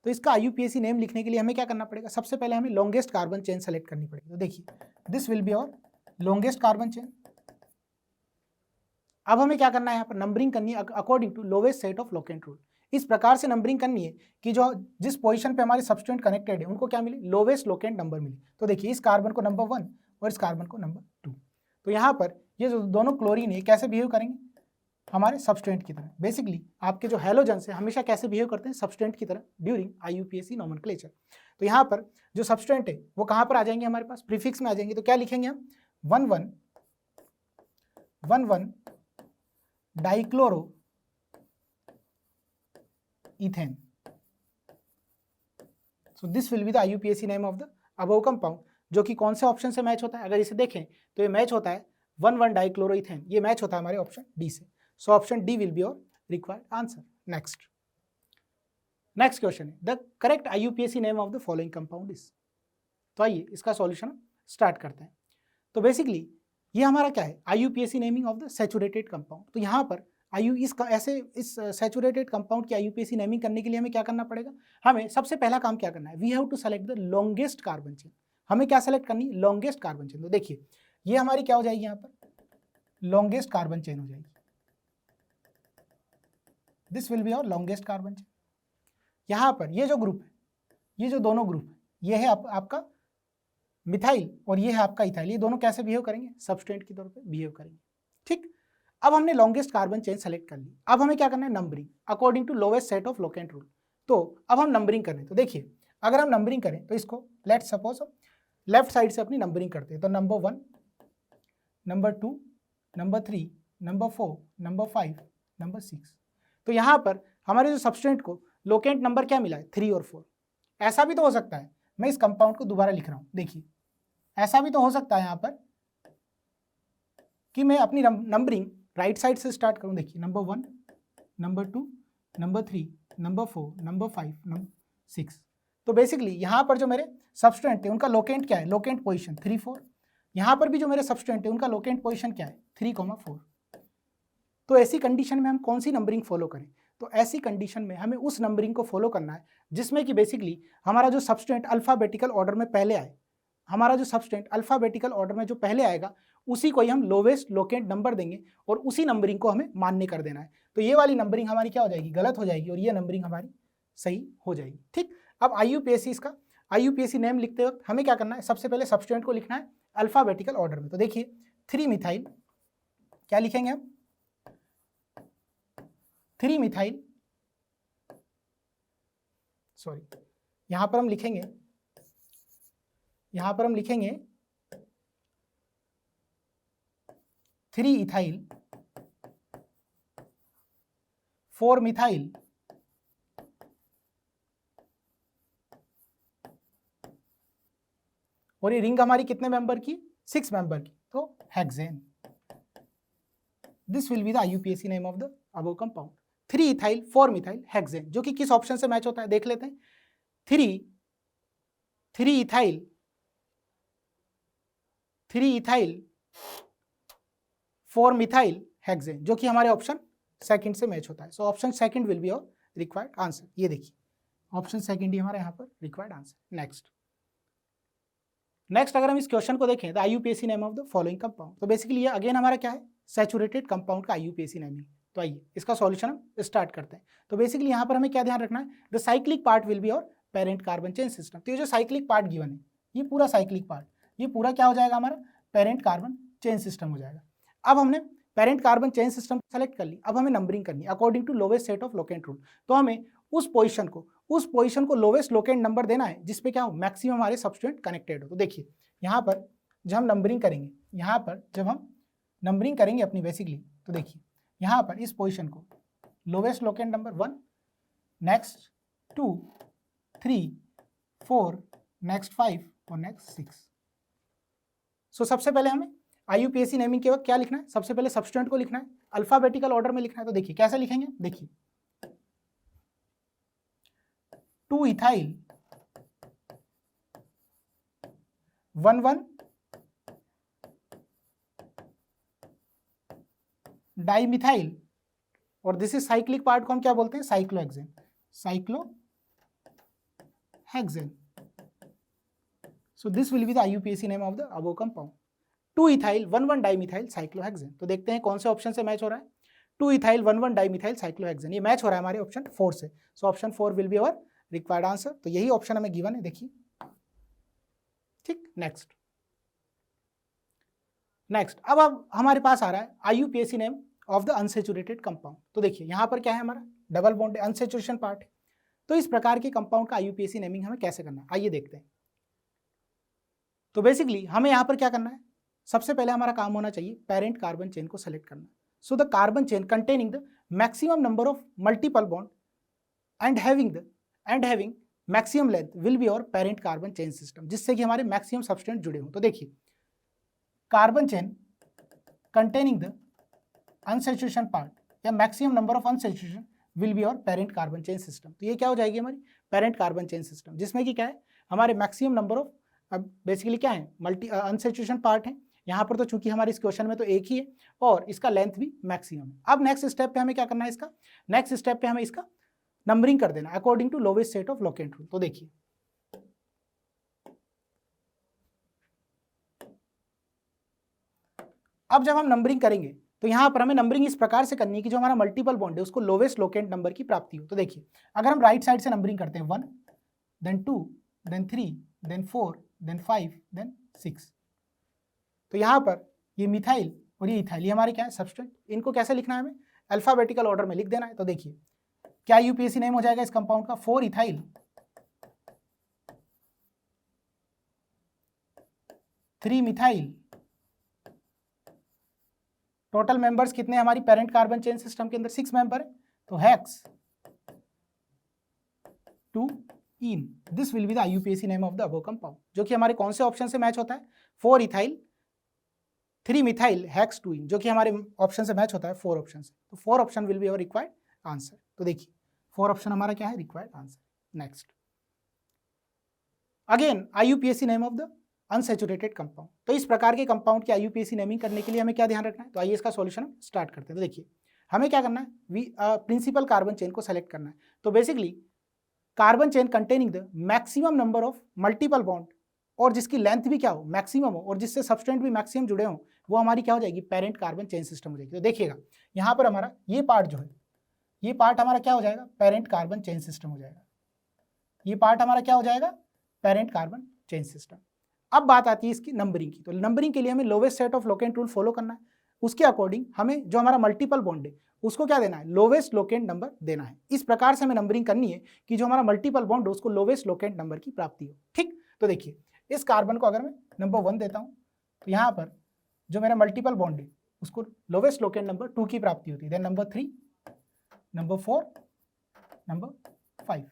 तो इसका IUPAC नेम लिखने के लिए हमें क्या करना पड़ेगा? सबसे पहले हमें लॉन्गेस्ट कार्बन चेन सेलेक्ट करनी पड़ेगी। तो देखिए दिस विल बी और लॉन्गेस्ट कार्बन चेन। अब हमें क्या करना है, यहाँ पर नंबरिंग करनी है according to lowest set of locant rule. इस प्रकार से नंबरिंग करनी है कि जो जिस पोजीशन पे हमारे सब्सटेंट कनेक्टेड है उनको क्या मिले? लोवेस्ट लोकेंट नंबर मिले। तो देखिए इस कार्बन को नंबर 1 और इस कार्बन को नंबर 2। तो यहाँ पर ये जो दोनों क्लोरीन है कैसे बिहेव करेंगे? हमारे सब्सटेंट की तरह। बेसिकली आपके जो हैलोजन है हमेशा कैसे बिहेव करते हैं? सब्सटेंट की तरह ड्यूरिंग IUPAC नोमेनक्लेचर। तो यहाँ पर जो सब्सटेंट है वो कहाँ पर आ जाएंगे? हमारे पास प्रीफिक्स में आ जाएंगे। तो क्या लिखेंगे हम? 1,1 dichloro ethane. So this will be the IUPAC name of the above compound, जो कि कौन से ऑप्शन से मैच होता है? अगर इसे देखें तो ये मैच होता है 1,1 डाइक्लोरो इथेन, ये मैच होता है हमारे ऑप्शन डी से। So option D will be your required answer. Next question है the correct IUPAC name of the following compound is. तो आइए इसका सॉल्यूशन स्टार्ट करते हैं। तो बेसिकली ये हमारा क्या है? IUPAC naming of the saturated compound. तो यहाँ पर इस सैचुरेटेड कंपाउंड की IUPAC नेमिंग करने के लिए हमें क्या करना पड़ेगा? हमें सबसे पहला काम क्या करना है? We have to select the longest carbon chain. हमें क्या सेलेक्ट करनी है? Longest carbon chain. तो देखिए ये हमारी क्या हो जाएगी? यहाँ पर लॉन्गेस्ट कार्बन चेन हो जाएगी। This will be our longest carbon chain. यहाँ पर ये जो ग्रुप है, ये जो दोनों ग्रुप है, ये है आपका मिथाइल और ये है आपका इथाइल। ये दोनों कैसे बिहेव करेंगे? सब्सटेंट की तौर पे बिहेव करेंगे। ठीक, अब हमने लॉन्गेस्ट कार्बन चेन सेलेक्ट कर ली। अब हमें क्या करना है? Numbering according to lowest set of locant rule. तो अब हम नंबरिंग करें। तो देखिए अगर हम नंबरिंग करें तो इसको लेट सपोज लेफ्ट साइड से अपनी नंबरिंग करते हैं। तो number 1, number 2, number 3, number 4, number 5, number 6। तो यहाँ पर हमारे जो सब्सटेंट को लोकेंट नंबर क्या मिला है 3 और 4। ऐसा भी तो हो सकता है, मैं इस कंपाउंड को दोबारा लिख रहा हूँ, देखिए ऐसा भी तो हो सकता है यहाँ पर कि मैं अपनी नंबरिंग राइट साइड से स्टार्ट करूँ। देखिए number 1, number 2, number 3, number 4, number 5, number 6। तो बेसिकली यहाँ पर जो मेरे सब्स्टिट्यूएंट थे उनका लोकेंट क्या है, लोकेंट पोजीशन 3, 4। यहाँ पर भी जो मेरे सब्स्टिट्यूएंट है उनका लोकेंट पोजीशन क्या है 3, 4। तो ऐसी कंडीशन में हम कौन सी नंबरिंग फॉलो करें, तो ऐसी कंडीशन में हमें उस नंबरिंग को फॉलो करना है जिसमें कि बेसिकली हमारा जो सब्स्टिट्यूएंट अल्फाबेटिकल ऑर्डर में पहले आए, हमारा जो सब्स्टिट्यूएंट अल्फाबेटिकल ऑर्डर में जो पहले आएगा उसी को ही हम लोवेस्ट लोकेंट नंबर देंगे और उसी नंबरिंग को हमें मान्य कर देना है। तो ये वाली नंबरिंग हमारी क्या हो जाएगी, गलत हो जाएगी, और ये नंबरिंग हमारी सही हो जाएगी। ठीक, अब IUPAC इसका IUPAC नेम लिखते वक्त हमें क्या करना है, सबसे पहले सब्स्टिट्यूएंट को लिखना है अल्फाबेटिकल ऑर्डर में। तो देखिए 3 मिथाइल, क्या लिखेंगे हम 3 मिथाइल, सॉरी यहां पर हम लिखेंगे 3 इथाइल 4 मिथाइल और ये रिंग हमारी कितने मेंबर की, 6 मेंबर की, तो hexane. This will be the IUPAC name of the above compound 3 ethyl 4 methyl hexane, जो कि किस ऑप्शन से मैच होता है देख लेते हैं। 3 इथाइल 4 मिथाइल हेक्सेन, जो कि हमारे ऑप्शन सेकंड से मैच होता है। So option second will be your required answer. ये देखिए ऑप्शन सेकंड ही हमारा यहाँ पर रिक्वायर्ड आंसर। नेक्स्ट अगर हम इस क्वेश्चन को देखें, the IUPAC name of the following compound, तो बेसिकली ये अगेन हमारा क्या है, सैचुरेटेड कंपाउंड का IUPAC नेमिंग। तो आइए इसका सॉल्यूशन हम स्टार्ट करते हैं। तो बेसिकली यहाँ पर हमें क्या ध्यान रखना है, the cyclic part will be our parent carbon chain system. तो ये जो साइक्लिक पार्ट गिवन है, ये पूरा साइक्लिक पार्ट, ये पूरा क्या हो जाएगा हमारा पेरेंट कार्बन चेन सिस्टम हो जाएगा। अब हमने parent carbon chain system select कर ली, अब हमें नंबरिंग करनी है according to lowest set of locant rule. तो हमें उस पोजीशन को लोवेस्ट लोकेंट नंबर देना है जिसपे क्या हो, मैक्सिमम हमारे सब्स्टिट्यूएंट कनेक्टेड हो। तो देखिए यहाँ पर जब हम नंबरिंग करेंगे, यहाँ पर जब हम नंबरिंग करेंगे अपनी बेसिकली, तो देखिए यहाँ पर इस पोजीशन को lowest locant number 1, next 2, 3, 4, next 5 और नेक्स्ट 6। सो सबसे पहले हमें IUPAC नेमिंग के वक्त क्या लिखना है, सबसे पहले सब्स्टिट्यूएंट को लिखना है, अल्फाबेटिकल ऑर्डर में लिखना है। तो देखिए कैसे लिखेंगे, देखिए 2 इथाइल 1 डाइमिथाइल, और दिस इज साइक्लिक पार्ट को हम क्या बोलते हैं, cyclohexane, so this will be the IUPAC name of the above compound 2 ethyl 1 dimethyl cyclohexane. तो देखते हैं कौन से ऑप्शन से मैच हो रहा है, 2 इथाइल 1 डाइमिथाइल साइक्लोहेक्सेन, ये मैच हो रहा है हमारे ऑप्शन 4 से। So option 4 will be our required answer. तो यही ऑप्शन हमें गिवन है, देखिए ठीक। नेक्स्ट अब हमारे पास आ रहा है IUPAC name of the unsaturated compound. तो देखिए यहाँ पर क्या है, हमारा डबल बॉन्ड अनसेचुरेशन पार्ट है। तो इस प्रकार के कंपाउंड का IUPAC नेमिंग हमें कैसे करना है, आइए देखते हैं। तो बेसिकली हमें यहाँ पर क्या करना है, सबसे पहले हमारा काम होना चाहिए पेरेंट कार्बन चेन को सेलेक्ट करना। So the carbon chain containing the maximum number of multiple bond and having maximum length will be our parent carbon chain system, जिससे कि हमारे मैक्सिमम सब्सटेंस जुड़े हों। तो देखिए carbon chain containing the unsaturation part या maximum number of unsaturation will be our parent carbon chain system. तो ये क्या हो जाएगी हमारी पेरेंट कार्बन चेन सिस्टम, जिसमें कि क्या है हमारे मैक्सिमम नंबर ऑफ, अब बेसिकली क्या है मल्टी अनसैचुरेशन पार्ट है यहाँ पर, तो चूंकि हमारे इस क्वेश्चन में तो एक ही है और इसका लेंथ भी मैक्सिमम है। अब नेक्स्ट स्टेप पे हमें क्या करना है, इसका नेक्स्ट स्टेप पे हमें इसका नंबरिंग कर देना according to lowest set of locant rule. तो देखिए अब जब हम नंबरिंग करेंगे तो यहाँ पर हमें नंबरिंग इस प्रकार से करनी है कि जो हमारा मल्टीपल बॉन्ड है उसको लोवेस्ट लोकेंट नंबर की प्राप्ति हो। तो देखिए अगर हम राइट साइड से नंबरिंग करते हैं 1 then 2 then 3 then 4 then 5 then 6, तो यहाँ पर ये मिथाइल और ये इथाइल, ये हमारे क्या है सब्सटेंट, इनको कैसे लिखना है हमें अल्फाबेटिकल ऑर्डर में लिख देना है। तो देखिए क्या IUPAC नेम हो जाएगा इस कंपाउंड का 4 इथाइल 3 मिथाइल, टोटल मेंबर्स कितने हमारी पेरेंट कार्बन चेन सिस्टम के अंदर 6 मेंबर है, तो hex two ene, this will be the IUPAC name of the above compound, जो कि हमारे कौन से ऑप्शन से मैच होता है, 4 इथाइल 3 मिथाइल हेक्स 2 इन, जो कि हमारे ऑप्शन से मैच होता है 4 ऑप्शन से। तो 4 option will be our required answer. तो देखिए 4 ऑप्शन हमारा क्या है, required answer. Next, again IUPAC name of the unsaturated compound. तो इस प्रकार के कंपाउंड की IUPAC नेमिंग करने के लिए हमें क्या ध्यान रखना है, तो आइए इसका सॉल्यूशन स्टार्ट करते हैं। तो देखिए हमें क्या करना है, प्रिंसिपल कार्बन चेन को सेलेक्ट करना है। तो basically carbon chain containing the maximum number of multiple bond, और जिसकी लेंथ भी क्या हो, मैक्सिमम हो, और जिससे सब्सटेंट भी मैक्सिमम जुड़े हों, वो हमारी क्या हो जाएगी, पेरेंट कार्बन चेन सिस्टम हो जाएगी। तो देखिएगा यहाँ पर हमारा ये पार्ट जो है, ये पार्ट हमारा क्या हो जाएगा, पेरेंट कार्बन चेन सिस्टम हो जाएगा। ये पार्ट हमारा क्या हो जाएगा, पेरेंट कार्बन चेन सिस्टम। अब बात आती है इसकी नंबरिंग की। तो नंबरिंग के लिए हमें lowest set of locant rule follow करना है। उसके अकॉर्डिंग हमें जो हमारा मल्टीपल बॉन्ड है उसको क्या देना है, लोवेस्ट लोकेंट नंबर देना है। इस प्रकार से हमें नंबरिंग करनी है कि जो हमारा मल्टीपल बॉन्ड है उसको लोवेस्ट लोकेंट नंबर की प्राप्ति हो। ठीक, तो देखिए इस कार्बन को अगर मैं नंबर 1 देता हूँ, तो यहाँ पर जो मेरा मल्टीपल बॉन्ड है उसको लोवेस्ट लोकेंट नंबर 2 की प्राप्ति होती है, देन नंबर 3, नंबर 4, नंबर 5।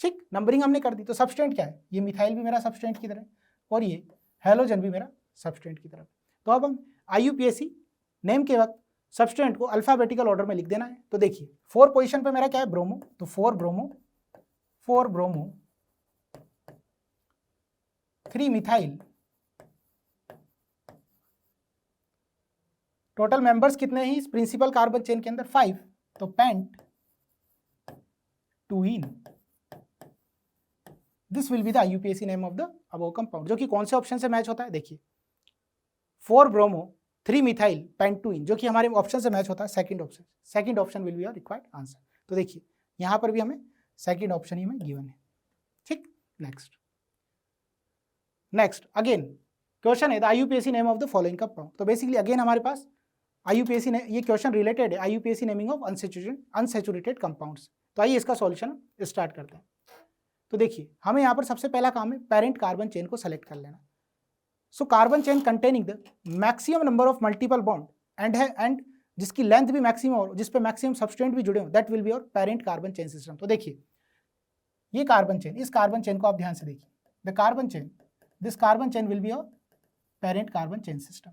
ठीक, नंबरिंग हमने कर दी। तो सब्सटेंट क्या है, ये मिथाइल भी मेरा सब्सटेंट की तरह है और ये हैलोजन भी मेरा सब्सटेंट की तरफ। तो अब हम IUPAC नेम के वक्त सब्सटेंट को अल्फाबेटिकल ऑर्डर में लिख देना है। तो देखिए 4 पोजीशन पे मेरा क्या है, ब्रोमो, तो 4 ब्रोमो, 3 मिथाइल। टोटल मेंबर्स कितने हैं इस प्रिंसिपल कार्बन चेन के अंदर, 5, तो pent 2 ene, this will be the IUPAC name of the above compound, जो कि कौन से ऑप्शन से मैच होता है, देखिए 4 ब्रोमो 3 मिथाइल पेंट 2 इन, जो कि हमारे ऑप्शन से मैच होता है second option. Second option will be your required answer. तो देखिए यहाँ पर भी हमें सेकंड ऑप्शन ही में गिवन है। ठीक, नेक्स्ट अगेन क्वेश्चन है the IUPAC name of the following compound. तो बेसिकली अगेन हमारे पास IUPAC ने ये क्वेश्चन रिलेटेड है IUPAC naming of unsaturated compounds. तो आइए इसका सॉल्यूशन स्टार्ट करते हैं। तो देखिए हमें यहाँ पर सबसे पहला काम है पेरेंट कार्बन चेन को सेलेक्ट कर लेना। So carbon chain containing the maximum number of multiple bond and जिसकी लेंथ भी मैक्सिमम हो, जिस पे मैक्सिमम सब्सटेंट भी जुड़े हो, that will be your parent carbon chain system. तो देखिए ये कार्बन चेन, इस कार्बन चेन को आप ध्यान से देखिए, the carbon chain, this carbon chain will be your parent carbon chain system.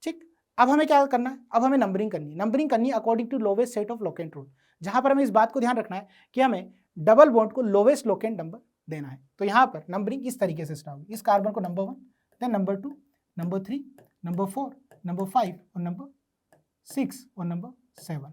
ठीक, अब हमें क्या करना है, अब हमें नंबरिंग करनी है। नंबरिंग करनी है according to lowest set of locant rule, जहां पर हमें इस बात को ध्यान रखना है कि हमें डबल बॉन्ड को लोवेस्ट लोकेंट नंबर देना है। तो यहाँ पर नंबरिंग इस तरीके से स्टार्ट होगी, इस कार्बन को number 1, then number 2, number 3, number 4, number 5 और नंबर 6 और नंबर 7।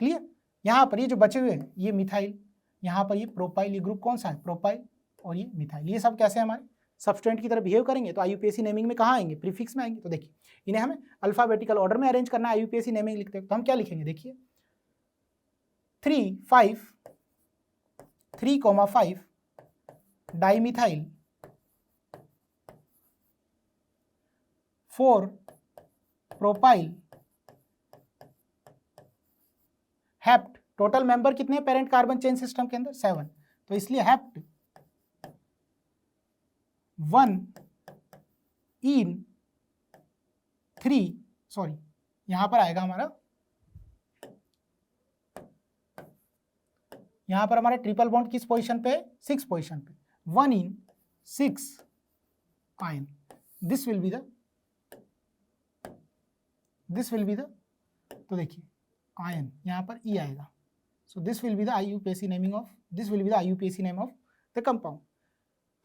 क्लियर, यहाँ पर ये जो बचे हुए हैं ये मिथाइल, यहाँ पर ये प्रोपाइल, ये ग्रुप कौन सा है, प्रोपाइल, और ये मिथाइल, ये सब कैसे हमारे सब्सटेंट की तरह बिहेव करेंगे। तो IUPAC नेमिंग में कहाँ आएंगे, प्रीफिक्स में आएंगे। तो देखिए इन्हें हमें अल्फाबेटिकल ऑर्डर में अरेंज करना है। IUPAC नेमिंग लिखते हैं तो हम क्या लिखेंगे, देखिए 3,5 dimethyl 4 propyl hept. Total member कितने हैं पेरेंट कार्बन चेन सिस्टम के अंदर, 7। तो इसलिए हेप्ट 1 इन 3, सॉरी यहां पर आएगा हमारा, यहां पर हमारा ट्रिपल बॉन्ड किस पोजीशन पे, 6 पोजीशन पे, 1 इन 6 ion, this will be the, तो देखिए आयन यहाँ पर E आएगा। सो this will be the IUPAC naming of, this will be the IUPAC name of the compound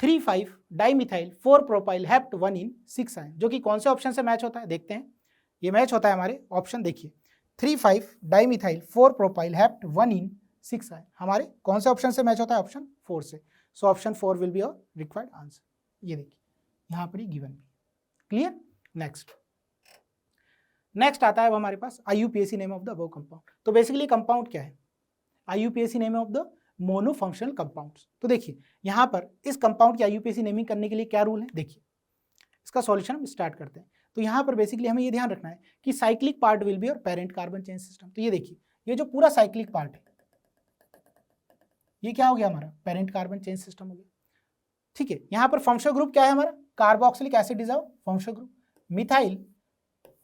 3,5 dimethyl 4 propyl hept 1 in 6 ion, जो कि कौन से ऑप्शन से मैच होता है, देखते हैं। ये मैच होता है हमारे ऑप्शन, देखिए 3,5 डाइमिथाइल 4 प्रोपाइल हेप्ट 1 इन 6 आयन, हमारे कौन से ऑप्शन से मैच होता है, ऑप्शन 4 से। So option 4 will be your required answer. ये देखिए यहाँ पर ही गिवन भी। क्लियर, नेक्स्ट आता है अब हमारे पास IUPAC name of the above compound. तो बेसिकली कंपाउंड क्या है, IUPAC name of the monofunctional compounds. तो देखिए यहाँ पर इस कंपाउंड की IUPAC नेमिंग करने के लिए क्या रूल है, देखिए इसका सॉल्यूशन हम स्टार्ट करते हैं। तो यहाँ पर बेसिकली हमें ये ध्यान रखना है कि cyclic part will be our parent carbon chain system. तो ये देखिए ये जो पूरा साइक्लिक पार्ट है ये क्या हो गया, हमारा पेरेंट कार्बन चेन सिस्टम हो गया। ठीक है, यहाँ पर फंक्शनल ग्रुप क्या है हमारा, carboxylic acid is our functional group, methyl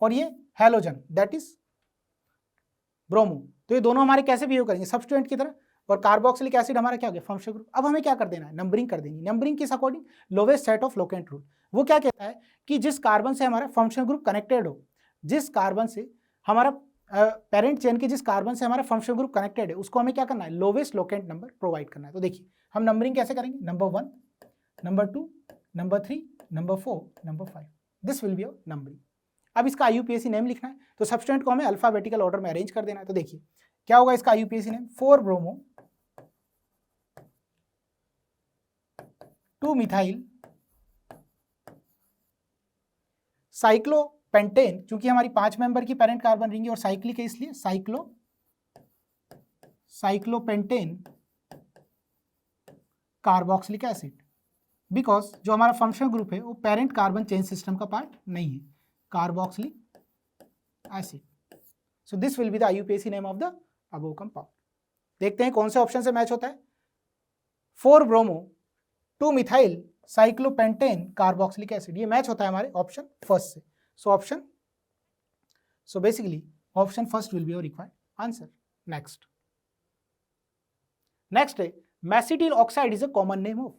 और ये हैलोजन दैट इज ब्रोमो। तो ये दोनों हमारे कैसे बिहेव करेंगे, सब्स्टिट्यूएंट की तरह, और कार्बोक्सिलिक एसिड हमारा क्या हो गया, फंक्शनल ग्रुप। अब हमें क्या कर देना है, नंबरिंग कर देनी। नंबरिंग किस according, lowest set of locant rule. वो क्या कहता है कि जिस कार्बन से हमारा फंक्शनल ग्रुप कनेक्टेड हो, जिस कार्बन से हमारा पेरेंट चेन के जिस कार्बन से हमारा फंक्शनल ग्रुप कनेक्टेड है, उसको हमें क्या करना है, लोवेस्ट लोकेंट नंबर प्रोवाइड करना है। तो देखिए हम नंबरिंग कैसे करेंगे, number 1, number 2, number 3, number 4, number 5, this will be your numbering. अब इसका IUPAC नेम लिखना है, तो सब्सटेंट को हमें अल्फाबेटिकल ऑर्डर में अरेंज कर देना है। तो देखिए क्या होगा इसका IUPAC नेम, 4-ब्रोमो 2-मिथाइल साइक्लोपेंटेन, चूंकि हमारी 5 मेंबर की पेरेंट कार्बन रिंग है और साइक्लिक है इसलिए साइक्लोपेंटेन कार्बोक्सिलिक एसिड, बिकॉज जो हमारा फंक्शनल ग्रुप है वो पेरेंट कार्बन चेन सिस्टम का पार्ट नहीं है, carboxylic acid. So this will be the IUPAC name of the above compound. देखते हैं कौन से ऑप्शन से मैच होता है, four bromo two methyl cyclopentane carboxylic acid, ये मैच होता है हमारे ऑप्शन फर्स्ट से। So basically option first will be your required answer. Next है mesityl oxide is a common name of,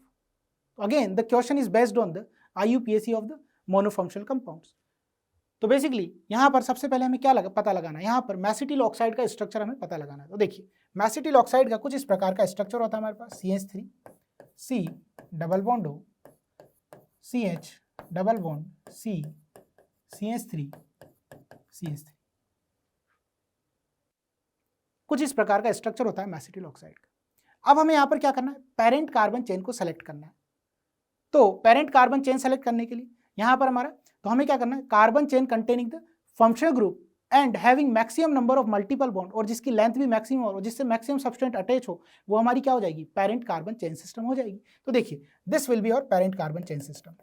again the question is based on the IUPAC of the monofunctional compounds. तो basically यहाँ पर सबसे पहले हमें क्या पता लगाना है, यहाँ पर मैसिटिल ऑक्साइड का स्ट्रक्चर हमें पता लगाना है। तो देखिए मैसिटिल ऑक्साइड का कुछ इस प्रकार का स्ट्रक्चर होता है हमारे पास, CH3 C double bond O, CH double bond C, CH3 CH3, कुछ इस प्रकार का स्ट्रक्चर होता है मैसिटिल ऑक्साइड का। अब हमें यहाँ पर क्या करना है, पेरेंट कार्बन चेन को सेलेक्ट करना है। तो पेरेंट कार्बन चेन सेलेक्ट करने के लिए यहाँ पर हमारा, तो हमें क्या करना है, carbon chain containing the functional group and having maximum number of multiple bond, और जिसकी लेंथ भी मैक्सिमम हो, जिससे मैक्सिमम सब्सटेंट अटैच हो, वो हमारी क्या हो जाएगी, पेरेंट कार्बन चेन सिस्टम हो जाएगी। तो देखिए this will be your parent carbon chain system,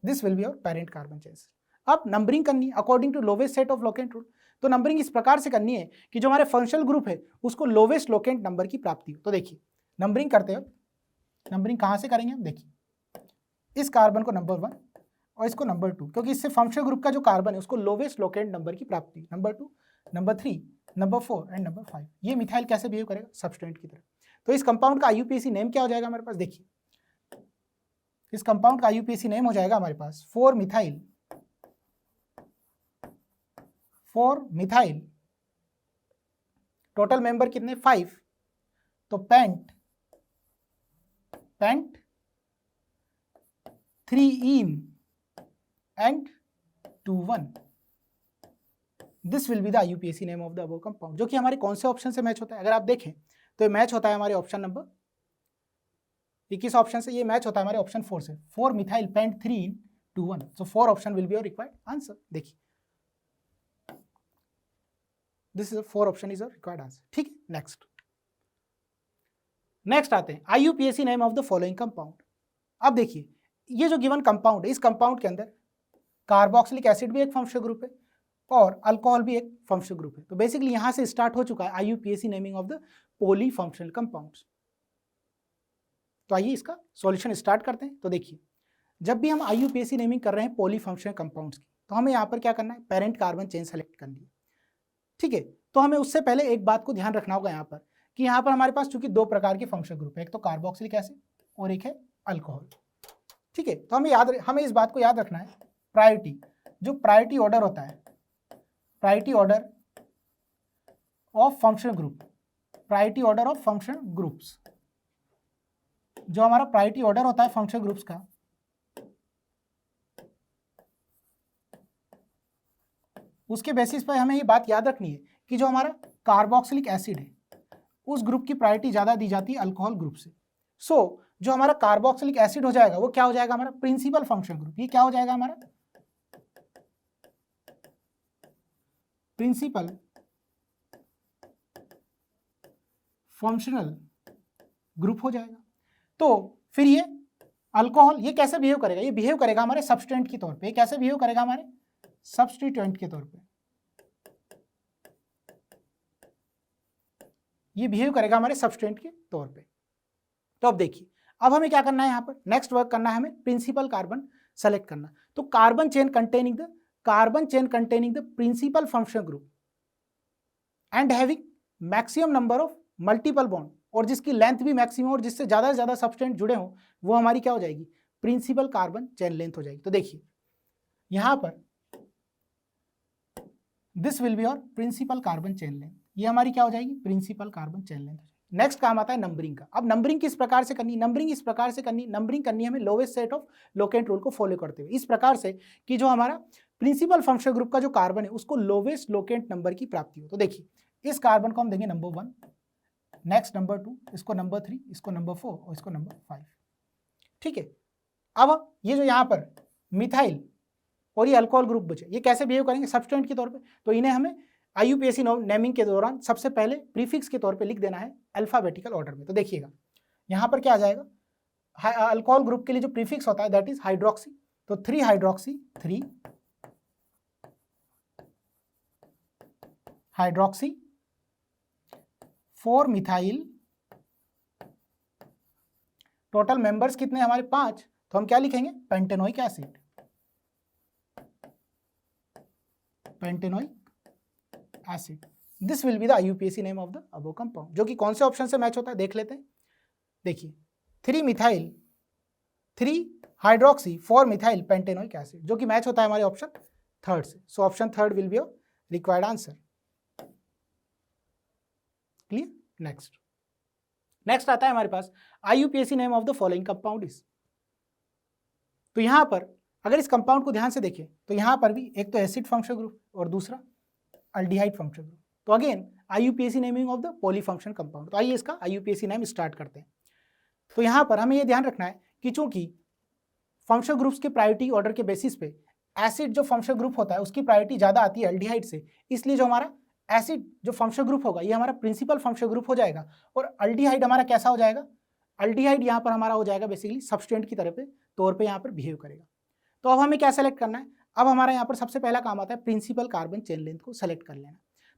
this will be your parent carbon chain system. अब नंबरिंग करनी है according to lowest set of locant rule. तो नंबरिंग इस प्रकार से करनी है कि जो हमारे फंक्शनल ग्रुप है उसको लोवेस्ट लोकेंट नंबर की प्राप्ति हो। तो देखिए नंबरिंग करते हो, नंबरिंग कहाँ से करेंगे हम, देखिए इस कार्बन को नंबर 1 और इसको नंबर 2, क्योंकि इससे फंक्शनल ग्रुप का जो कार्बन है उसको लोवेस्ट लोकेंट नंबर की प्राप्ति, number 2, number 3, number 4 and number 5। ये मिथाइल कैसे बिहेव करेगा, सब्सटेंट की तरह। तो इस कंपाउंड का IUPAC नेम क्या हो जाएगा हमारे पास, देखिए इस कंपाउंड का IUPAC नेम हो जाएगा हमारे पास 4-मिथाइल टोटल मेंबर कितने, 5, तो pent 3-ene and 2-1, this will be the IUPAC name of the above compound, जो कि हमारे कौन से ऑप्शन से मैच होता है। अगर आप देखें तो ये मैच होता है हमारे ऑप्शन नंबर, ये किस ऑप्शन से, ये मैच होता है हमारे ऑप्शन 4 से, four methyl pent 3-ene 2-1। So 4 option will be your required answer. देखिए this is 4 option is your required answer, ठीक है। नेक्स्ट आते हैं IUPAC name of the following compound. अब देखिए ये जो गिवन कंपाउंड है, इस कंपाउंड के अंदर कार्बोक्सिलिक एसिड भी एक फंक्शनल ग्रुप है और अल्कोहल भी एक फंक्शनल ग्रुप है। तो बेसिकली यहां से स्टार्ट हो चुका है IUPAC naming of the poly functional compounds. तो आइए इसका सॉल्यूशन स्टार्ट करते हैं। तो देखिए जब भी हम IUPAC नेमिंग कर रहे हैं पॉली फंक्शनल कंपाउंड्स की, तो हमें यहाँ पर क्या करना है, पेरेंट कार्बन चेन सेलेक्ट करनी है, ठीक है। तो हमें उससे पहले एक बात को ध्यान रखना होगा यहाँ पर कि यहाँ पर हमारे पास चूंकि 2 प्रकार के फंक्शनल ग्रुप है, एक तो कार्बोक्सिलिक एसिड और एक है अल्कोहल, ठीक है। तो हमें इस बात को याद रखना है, प्रायोरिटी, जो प्रायोरिटी ऑर्डर होता है, priority order of functional group, priority order of functional groups, जो हमारा प्रायोरिटी ऑर्डर होता है फंक्शनल ग्रुप्स का, उसके बेसिस पर हमें ये बात याद रखनी है कि जो हमारा कार्बोक्सिलिक एसिड है उस ग्रुप की प्रायोरिटी ज़्यादा दी जाती है अल्कोहल ग्रुप से। सो जो हमारा कार्बोक्सिलिक एसिड हो जाएगा वो क्या हो जाएगा, हमारा प्रिंसिपल फंक्शनल ग्रुप। ये क्या हो जाएगा, हमारा प्रिंसिपल फंक्शनल ग्रुप हो जाएगा। तो फिर ये अल्कोहल ये कैसे बिहेव करेगा, ये बिहेव करेगा हमारे सब्सटेंट के तौर पे। ये कैसे बिहेव करेगा, हमारे सब्स्टिट्यूएंट के तौर पे, ये बिहेव करेगा हमारे सब्सटेंट के तौर पे। तो अब देखिए अब हमें क्या करना है, यहाँ पर नेक्स्ट वर्क करना है हमें प्रिंसिपल कार्बन सेलेक्ट करना। तो carbon chain containing the principal functional group, and having maximum number of multiple bond, और जिसकी लेंथ भी मैक्सिमम और जिससे ज़्यादा से ज़्यादा सब्सटेंट जुड़े हों, वो हमारी क्या हो जाएगी, प्रिंसिपल कार्बन चेन लेंथ हो जाएगी। तो देखिए यहाँ पर दिस विल बी और प्रिंसिपल कार्बन चेन लेंथ, ये हमारी क्या हो जाएगी, प्रिंसिपल कार्बन चेन लेंथ हो जाएगी। नेक्स्ट काम आता है नंबरिंग का। अब नंबरिंग किस प्रकार से करनी, नंबरिंग इस प्रकार से करनी, नंबरिंग करनी हमें lowest set of locant rule को फॉलो करते हुए, इस प्रकार से कि जो हमारा प्रिंसिपल फंक्शनल ग्रुप का जो कार्बन है उसको लोवेस्ट लोकेंट नंबर की प्राप्ति हो। तो देखिए इस कार्बन को हम देंगे नंबर 1, नेक्स्ट नंबर 2, इसको नंबर 3, इसको नंबर 4 और इसको नंबर 5। ठीक है, अब ये जो यहाँ पर मिथाइल और ये अल्कोहल ग्रुप बचे, ये कैसे बिहेव करेंगे सब्सटेंट के तौर पे, तो इन्हें हमें IUPAC नेमिंग के दौरान सबसे पहले प्रीफिक्स के तौर पे लिख देना है अल्फाबेटिकल ऑर्डर में। तो देखिएगा यहाँ पर क्या आ जाएगा, अल्कोहल ग्रुप के लिए जो प्रीफिक्स होता है दैट इज हाइड्रोक्सी, तो 3 hydroxy, 3 hydroxy, 4 methyl, total members कितने हमारे 5, तो हम क्या लिखेंगे, pentanoic acid, pentanoic acid. This will be the IUPAC name of the above compound, जो कि कौन से ऑप्शन से मैच होता है देख लेते हैं। देखिए 3 methyl, 3 hydroxy, 4 methyl pentanoic acid, जो कि मैच होता है हमारे ऑप्शन थर्ड से। So option third will be your required answer. Clear. Next आता है हमारे पास IUPAC name of the following compound is. तो यहां पर अगर इस कंपाउंड को ध्यान से देखें तो यहां पर भी एक तो एसिड फंक्शनल ग्रुप और दूसरा अल्डिहाइड फंक्शनल ग्रुप। तो again IUPAC naming of the polyfunctional compound. तो आइए इसका IUPAC नेम स्टार्ट करते हैं। तो यहां पर हमें यह ध्यान रखना है कि चूंकि फंक्शनल ग्रुप्स के प्रायोरिटी ऑर्डर के बेसिस पे एसिड जो फंक्शनल ग्रुप होता है उसकी प्रायोरिटी ज्यादा आती है अल्डिहाइड से, इसलिए जो हमारा एसिड जो फंक्शनल ग्रुप होगा ये हमारा प्रिंसिपल फंक्शनल ग्रुप हो जाएगा, और अल्डिहाइड हमारा कैसा हो जाएगा, अल्डिहाइड यहाँ पर हमारा हो जाएगा बेसिकली सब्सटेंट की तरह पे तौर पे यहाँ पर बिहेव करेगा। तो अब हमें क्या सेलेक्ट करना है, अब हमारा यहाँ पर सबसे पहला काम आता है प्रिंसिपल कार्बन चेन लेंथ को सेलेक्ट कर लेना।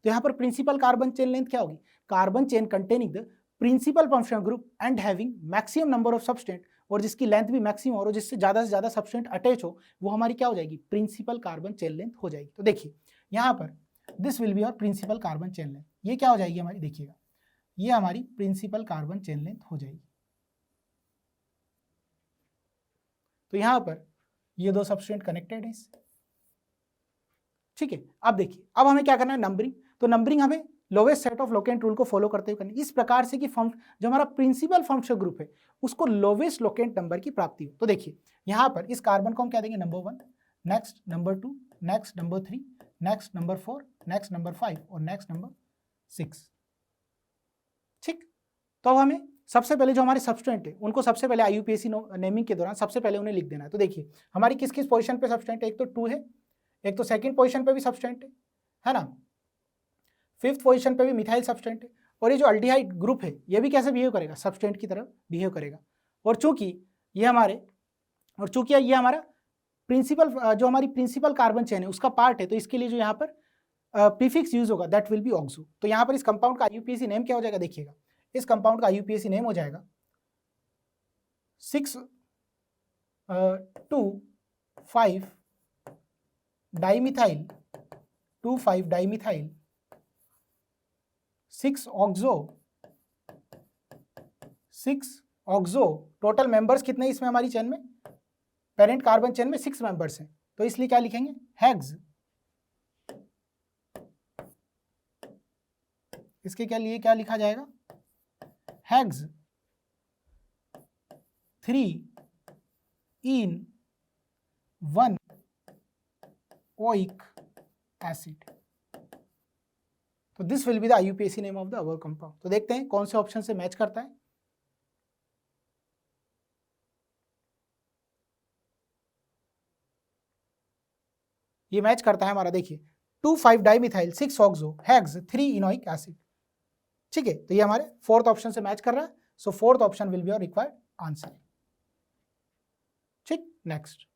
तो यहाँ पर प्रिंसिपल कार्बन चेन लेंथ क्या होगी, carbon chain containing the principal functional group and having maximum number of substituent, और जिसकी लेंथ भी मैक्सिमम और जिससे ज़्यादा से ज़्यादा सब्सटेंट अटैच हो, वो हमारी क्या हो जाएगी, प्रिंसिपल कार्बन चेन लेंथ हो जाएगी। तो देखिए यहाँ पर दिस विल बी और प्रिंसिपल कार्बन चेन लेंथ, ये क्या हो जाएगी हमारी, देखिएगा ये हमारी प्रिंसिपल कार्बन चेन लेंथ हो जाएगी। तो यहाँ पर ये दो सब्सटेंट कनेक्टेड है इससे। ठीक है, अब देखिए अब हमें क्या करना है, नंबरिंग। तो नंबरिंग हमें lowest set of locant rule को फॉलो करते हुए करनी, इस प्रकार से कि जो हमारा प्रिंसिपल फंक्शनल ग्रुप है उसको लोवेस्ट लोकेंट नंबर की प्राप्ति हो। तो देखिए यहाँ पर इस कार्बन को हम क्या देंगे, number 1, next number 2, next number 3, next number 4, next number 5 और नेक्स्ट नंबर 6। ठीक, तो अब हमें सबसे पहले जो हमारे सब्सटेंट है उनको सबसे पहले IUPAC नेमिंग के दौरान सबसे पहले उन्हें लिख देना है। तो देखिए हमारी किस किस पोजीशन पे सब्सटेंट है, एक तो 2 है, एक तो सेकंड पोजीशन पे भी सब्सटेंट है ना, 5th पोजीशन पे भी मिथाइल सब्सटेंट है, और ये जो अल्डिहाइड ग्रुप है ये भी कैसे बिहेव करेगा, सब्सटेंट की तरह बिहेव करेगा। और चूंकि ये हमारा प्रिंसिपल जो हमारी प्रिंसिपल कार्बन चेन है उसका पार्ट है, तो इसके लिए जो यहाँ पर प्रीफिक्स यूज होगा दैट विल बी ऑक्सो। तो यहाँ पर इस कंपाउंड का IUPAC नेम क्या हो जाएगा, देखिएगा इस कंपाउंड का IUPAC नेम हो जाएगा 6,2,5 dimethyl 2,5 dimethyl 6 oxo. Total members कितने इसमें हमारी चेन में, पेरेंट कार्बन चेन में 6 मेंबर्स हैं, तो इसलिए क्या लिखेंगे, हेक्स। इसके क्या लिए क्या लिखा जाएगा, हेक्स 3 इन 1 ओइक एसिड। तो this will be the IUPAC name of the our compound. तो देखते हैं कौन से ऑप्शन से मैच करता है। ये मैच करता है हमारा, देखिए 2,5 डाइमिथाइल 6 ऑक्सो हेक्स 3 इनोइक एसिड। ठीक है, तो ये हमारे 4th ऑप्शन से मैच कर रहा है, सो 4th option will be your required answer. ठीक, नेक्स्ट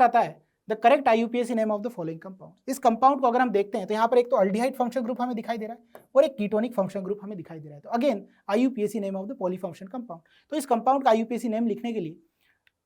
आता है the correct IUPAC name of the following compound. इस कंपाउंड को अगर हम देखते हैं तो यहाँ पर एक तो अल्डिहाइड फंक्शनल ग्रुप हमें दिखाई दे रहा है और एक कीटोनिक फंक्शनल ग्रुप हमें दिखाई दे रहा है। तो again IUPAC name of the polyfunctional compound. तो इस कंपाउंड का IUPAC नेम लिखने के लिए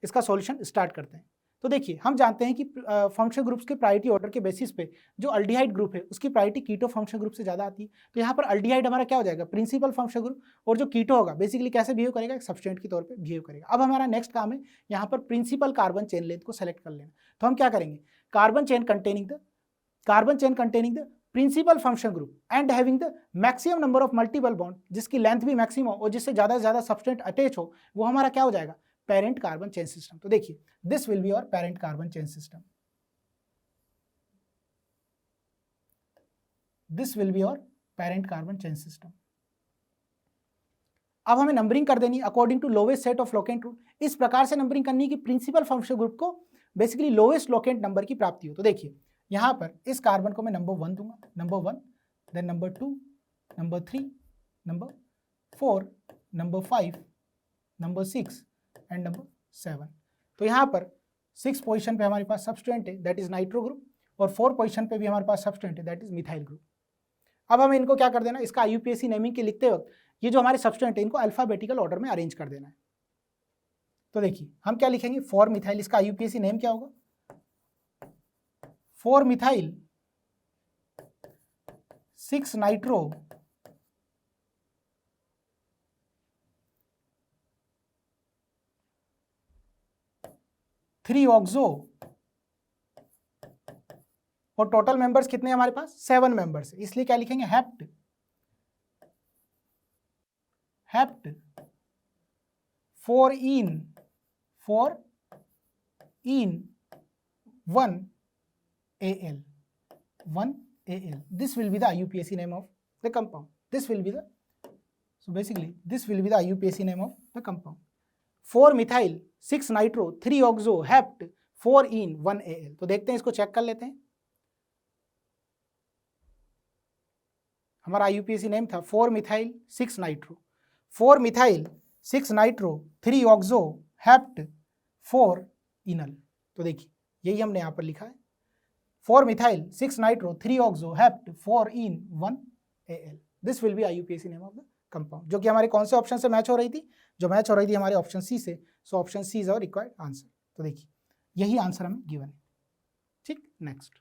इसका सॉल्यूशन स्टार्ट करते हैं। तो देखिए हम जानते हैं कि फंक्शनल ग्रुप्स के प्रायोरिटी ऑर्डर के बेसिस पे जो अल्डिहाइड ग्रुप है उसकी प्रायोरिटी कीटो फंक्शनल ग्रुप से ज़्यादा आती है। तो यहाँ पर अल्डिहाइड हमारा क्या हो जाएगा, प्रिंसिपल फंक्शनल ग्रुप, और जो कीटो होगा बेसिकली कैसे बिहेव करेगा, एक सब्सटेंट के तौर पर बिहेव करेगा। अब हमारा नेक्स्ट काम है यहाँ पर प्रिंसिपल कार्बन चेन लेंथ को सेलेक्ट कर लेना। तो हम क्या करेंगे, carbon chain containing the principal functional group and having the maximum number of multiple bond, जिसकी लेंथ भी मैक्सिमम हो और जिससे ज़्यादा से ज़्यादा सब्सटेंट अटैच हो, वो हमारा क्या हो जाएगा, पेरेंट कार्बन चेन सिस्टम। तो देखिए this will be your parent carbon chain system, this will be your parent carbon chain system. अब हमें नंबरिंग कर देनी according to lowest set of locant rule. इस प्रकार से नंबरिंग करनी कि प्रिंसिपल फंक्शनल ग्रुप को बेसिकली लोवेस्ट लोकेंट नंबर की प्राप्ति हो। तो देखिए यहाँ पर इस कार्बन को मैं नंबर 1 दूंगा, number 1, then number 2, number 3, number 4, number 5, number 6 and number 7। तो यहाँ पर 6 पोजीशन पे हमारे पास सब्सटेंट है दैट इज नाइट्रो ग्रुप, और 4 पोजीशन पे भी हमारे पास सब्सटेंट है दैट इज मिथाइल ग्रुप। अब हमें इनको क्या कर देना, इसका IUPAC नेमिंग के लिखते वक्त ये जो हमारे सब्सटेंट है इनको अल्फाबेटिकल ऑर्डर में अरेंज कर देना है। तो देखिए हम क्या लिखेंगे, 4 मिथाइल, इसका IUPAC नेम क्या होगा, 4 मिथाइल 6 नाइट्रो 3 ऑक्सो, और टोटल मेंबर्स कितने हैं हमारे पास, 7 मेंबर्स, इसलिए क्या लिखेंगे, hept 4 in 1 AL. This will be the IUPAC name of the compound. This will be the IUPAC name of the compound. 4 methyl 6 nitro 3 oxo hept 4 in 1 AL. तो देखते हैं, इसको चेक कर लेते हैं। हमारा IUPAC नेम था 4 methyl 6 nitro, 4 methyl 6 nitro 3 oxo hept 4 इनल। तो देखिए यही हमने यहाँ पर लिखा है, 4 methyl 6 nitro 3 oxo hept 4 in 1 AL। This will B IUPAC name of the compound, जो कि हमारे कौन से ऑप्शन से मैच हो रही थी, जो मैच हो रही थी हमारे ऑप्शन सी से। So option C is our required answer. तो देखिए यही आंसर हमें गिवन है। ठीक, नेक्स्ट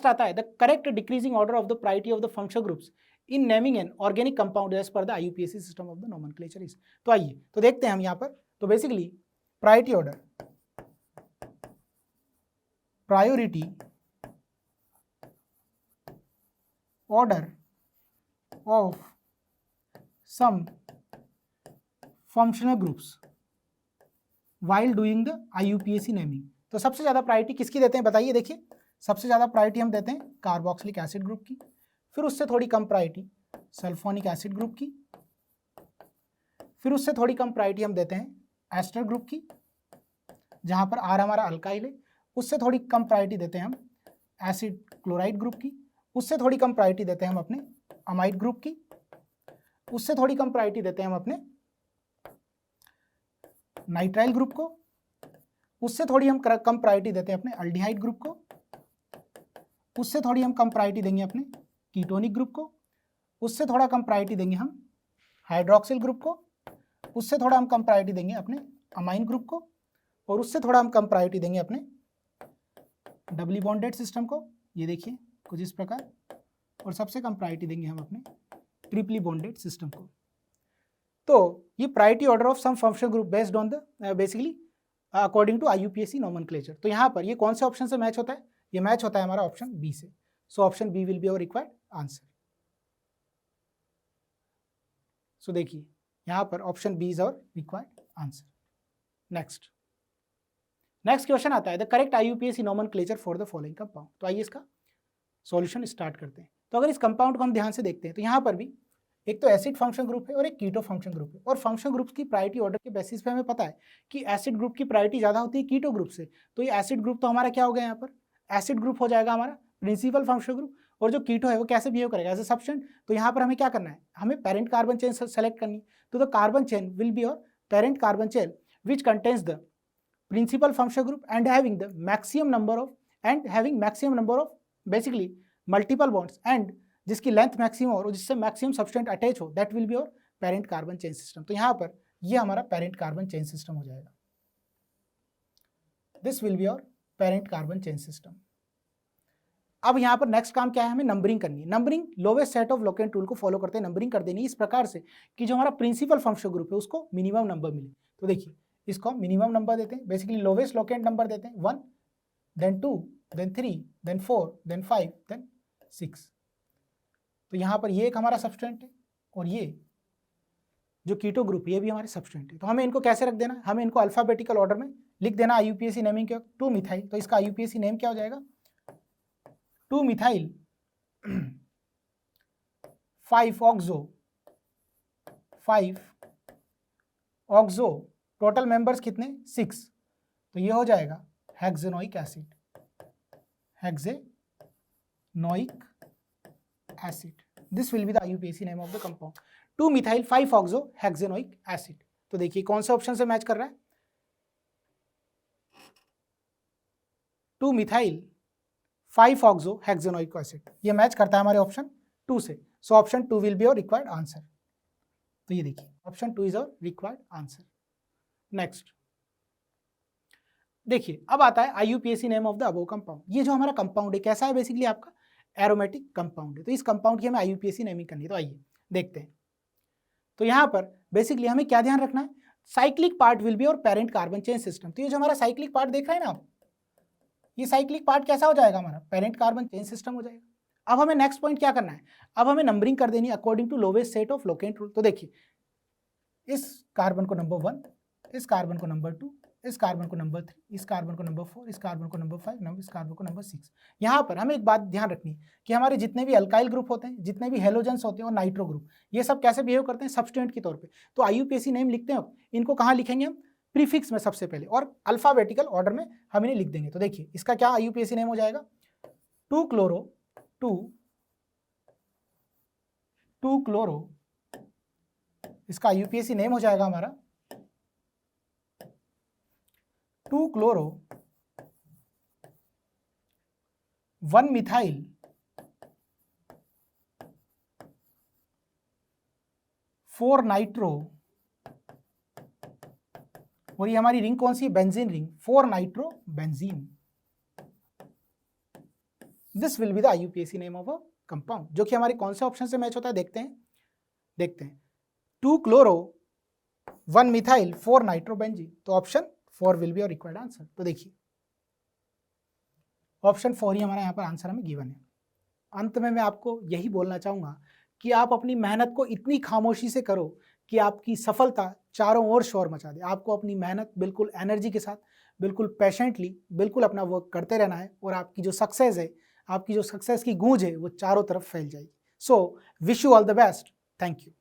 आता है the correct decreasing order of the priority of the functional groups in naming an organic compound as पर the IUPAC system of the nomenclature is. तो आइए तो देखते हैं हम यहाँ पर। तो basically priority order of some functional groups while doing the IUPAC naming. तो सबसे ज़्यादा प्रायोरिटी किसकी देते हैं बताइए। देखिए सबसे ज़्यादा प्रायोरिटी हम देते हैं कार्बोक्सिलिक एसिड ग्रुप की, फिर उससे थोड़ी कम प्रायोरिटी सल्फोनिक एसिड ग्रुप की, फिर उससे थोड़ी कम प्रायोरिटी हम देते हैं एस्टर ग्रुप की, जहाँ पर R हमारा अल्काइल है। उससे थोड़ी कम प्रायोरिटी देते हैं हम एसिड क्लोराइड ग्रुप की, उससे थोड़ी कम प्रायोरिटी देते हैं हम अपने अमाइड ग्रुप की, उससे थोड़ी कम प्रायोरिटी देते हैं हम अपने नाइट्राइल ग्रुप को, उससे थोड़ी हम कम प्रायोरिटी देते हैं अपने अल्डिहाइड ग्रुप को, उससे थोड़ी हम कम प्रायोरिटी देंगे अपने कीटोनिक ग्रुप को, उससे थोड़ा कम प्रायोरिटी देंगे हम हाइड्रोक्सिल ग्रुप को, उससे थोड़ा हम कम प्रायोरिटी देंगे अपने अमाइन ग्रुप को, और उससे थोड़ा हम कम प्रायोरिटी देंगे अपने डबली बॉन्डेड सिस्टम को, ये देखिए कुछ इस प्रकार, और सबसे कम प्रायोरिटी देंगे हम अपने ट्रिपली बॉन्डेड सिस्टम को। तो ये priority order of some functional group based on the basically according to IUPAC nomenclature. तो यहाँ पर ये कौन से ऑप्शन से मैच होता है, ये मैच होता है हमारा ऑप्शन बी से। So option B will be our required answer. So देखिए यहाँ पर option B is our required answer. Next question आता है the correct IUPAC nomenclature for the following compound. तो आइए इसका सॉल्यूशन स्टार्ट करते हैं। तो अगर इस कंपाउंड को हम ध्यान से देखते हैं तो यहाँ पर भी एक तो एसिड फंक्शन ग्रुप है और एक कीटो फंक्शन ग्रुप है, और फंक्शन ग्रुप्स की प्रायोरिटी ऑर्डर के बेसिस पे हमें पता है कि एसिड ग्रुप की प्रायोरिटी ज़्यादा होती है कीटो ग्रुप से। तो ये एसिड ग्रुप तो हमारा क्या हो गया, यहाँ पर एसिड ग्रुप हो जाएगा हमारा प्रिंसिपल फंक्शन ग्रुप, और जो कीटो है वो कैसे बिहेव करेगा एज ए सब्सटेंट। तो यहाँ पर हमें क्या करना है, हमें पेरेंट कार्बन चेन सेलेक्ट करनी है। तो the carbon chain will be your parent carbon chain which contains the principal function group and having the maximum number of basically multiple bonds and जिसकी लेंथ मैक्सिमम हो और जिससे maximum substituent attach हो, that will be your parent carbon chain system. तो यहाँ पर ये हमारा पेरेंट कार्बन चेन सिस्टम हो जाएगा। This will be your parent carbon chain system. अब यहाँ पर नेक्स्ट काम क्या है, हमें नंबरिंग करनी है। Numbering lowest set of locant rule को फॉलो करते हैं नंबरिंग कर देनी है इस प्रकार से कि जो हमारा प्रिंसिपल फंक्शनल ग्रुप है उसको मिनिमम नंबर मिले। तो देखिए इसको मिनिमम नंबर देते हैं, बेसिकली लोवेस्ट लोकेंट नंबर देते हैं 1, then 2, then 3, then 4, then 5, then 6। तो यहाँ पर ये एक हमारा सब्सटेंट है और ये जो कीटो ग्रुप ये भी हमारे सब्सटेंट है। तो हमें इनको कैसे रख देना है, हमें इनको अल्फाबेटिकल ऑर्डर में लिख देना। IUPAC नेमिंग क्या, 2 मिथाइल, तो इसका IUPAC नेम क्या हो जाएगा 2 मिथाइल 5 ऑक्सो, टोटल मेंबर्स कितने 6, तो ये हो जाएगा hexanoic acid, this will be the IUPAC name of the compound 2 methyl 5 oxo hexanoic acid. तो देखिए कौन से ऑप्शन से मैच कर रहा है, 2 मिथाइल 5 ऑक्सो हेक्सेनोइक एसिड, ये मैच करता है हमारे ऑप्शन 2 से। So option 2 will be your required answer. तो ये देखिए option 2 is your required answer. Next देखिए अब आता है IUPAC name of the above compound. ये जो हमारा कंपाउंड है कैसा है, बेसिकली आपका एरोमेटिक कंपाउंड है। तो इस कंपाउंड की हमें IUPAC नेमिंग करनी है। तो आइए देखते हैं। तो यहाँ पर बेसिकली हमें क्या ध्यान रखना है, cyclic part will be our parent carbon chain system. तो ये जो हमारा साइक्लिक पार्ट देख रहे हैं ना आप, ये साइक्लिक पार्ट कैसा हो जाएगा हमारा पेरेंट कार्बन चेन सिस्टम हो जाएगा। अब हमें नेक्स्ट पॉइंट क्या करना है, अब हमें नंबरिंग कर देनी है according to lowest set of locant rule. तो देखिए इस कार्बन को नंबर 1, इस कार्बन को नंबर 2, इस कार्बन को नंबर 3, इस कार्बन को नंबर 4, इस कार्बन को नंबर 5, इस कार्बन को नंबर 6। यहाँ पर हमें एक बात ध्यान रखनी है कि हमारे जितने भी अल्काइल ग्रुप होते हैं, जितने भी हेलोजेंस होते हैं और नाइट्रो ग्रुप, ये सब कैसे बिहेव करते हैं सब्सटेंट के तौर पे। तो IUPAC नेम लिखते हैं, इनको कहाँ लिखेंगे हम, प्रीफिक्स में सबसे पहले, और अल्फाबेटिकल ऑर्डर में हम इन्हें लिख देंगे। तो देखिए इसका क्या IUPAC नेम हो जाएगा 2 क्लोरो, इसका IUPAC नेम हो जाएगा हमारा 2 क्लोरो 1 मिथाइल 4 नाइट्रो, और ये हमारी रिंग कौन सी, benzene ring, 4 nitro benzene. This will be the IUPAC name of a compound, जो कि हमारे कौन से ऑप्शन से मैच होता है देखते हैं 2 क्लोरो 1 मिथाइल 4 नाइट्रो बेंजीन। तो option 4 will be your required answer. तो देखिए ऑप्शन 4 ही हमारा यहाँ पर आंसर हमें गिवन है। अंत में मैं आपको यही बोलना चाहूँगा कि आप अपनी मेहनत को इतनी खामोशी से करो कि आपकी सफलता चारों ओर शोर मचा दे। आपको अपनी मेहनत बिल्कुल एनर्जी के साथ, बिल्कुल पेशेंटली, बिल्कुल अपना वर्क करते रहना है, और आपकी जो सक्सेस है, आपकी जो सक्सेस की गूंज है वो चारों तरफ फैल जाएगी। So wish you all the best, thank you.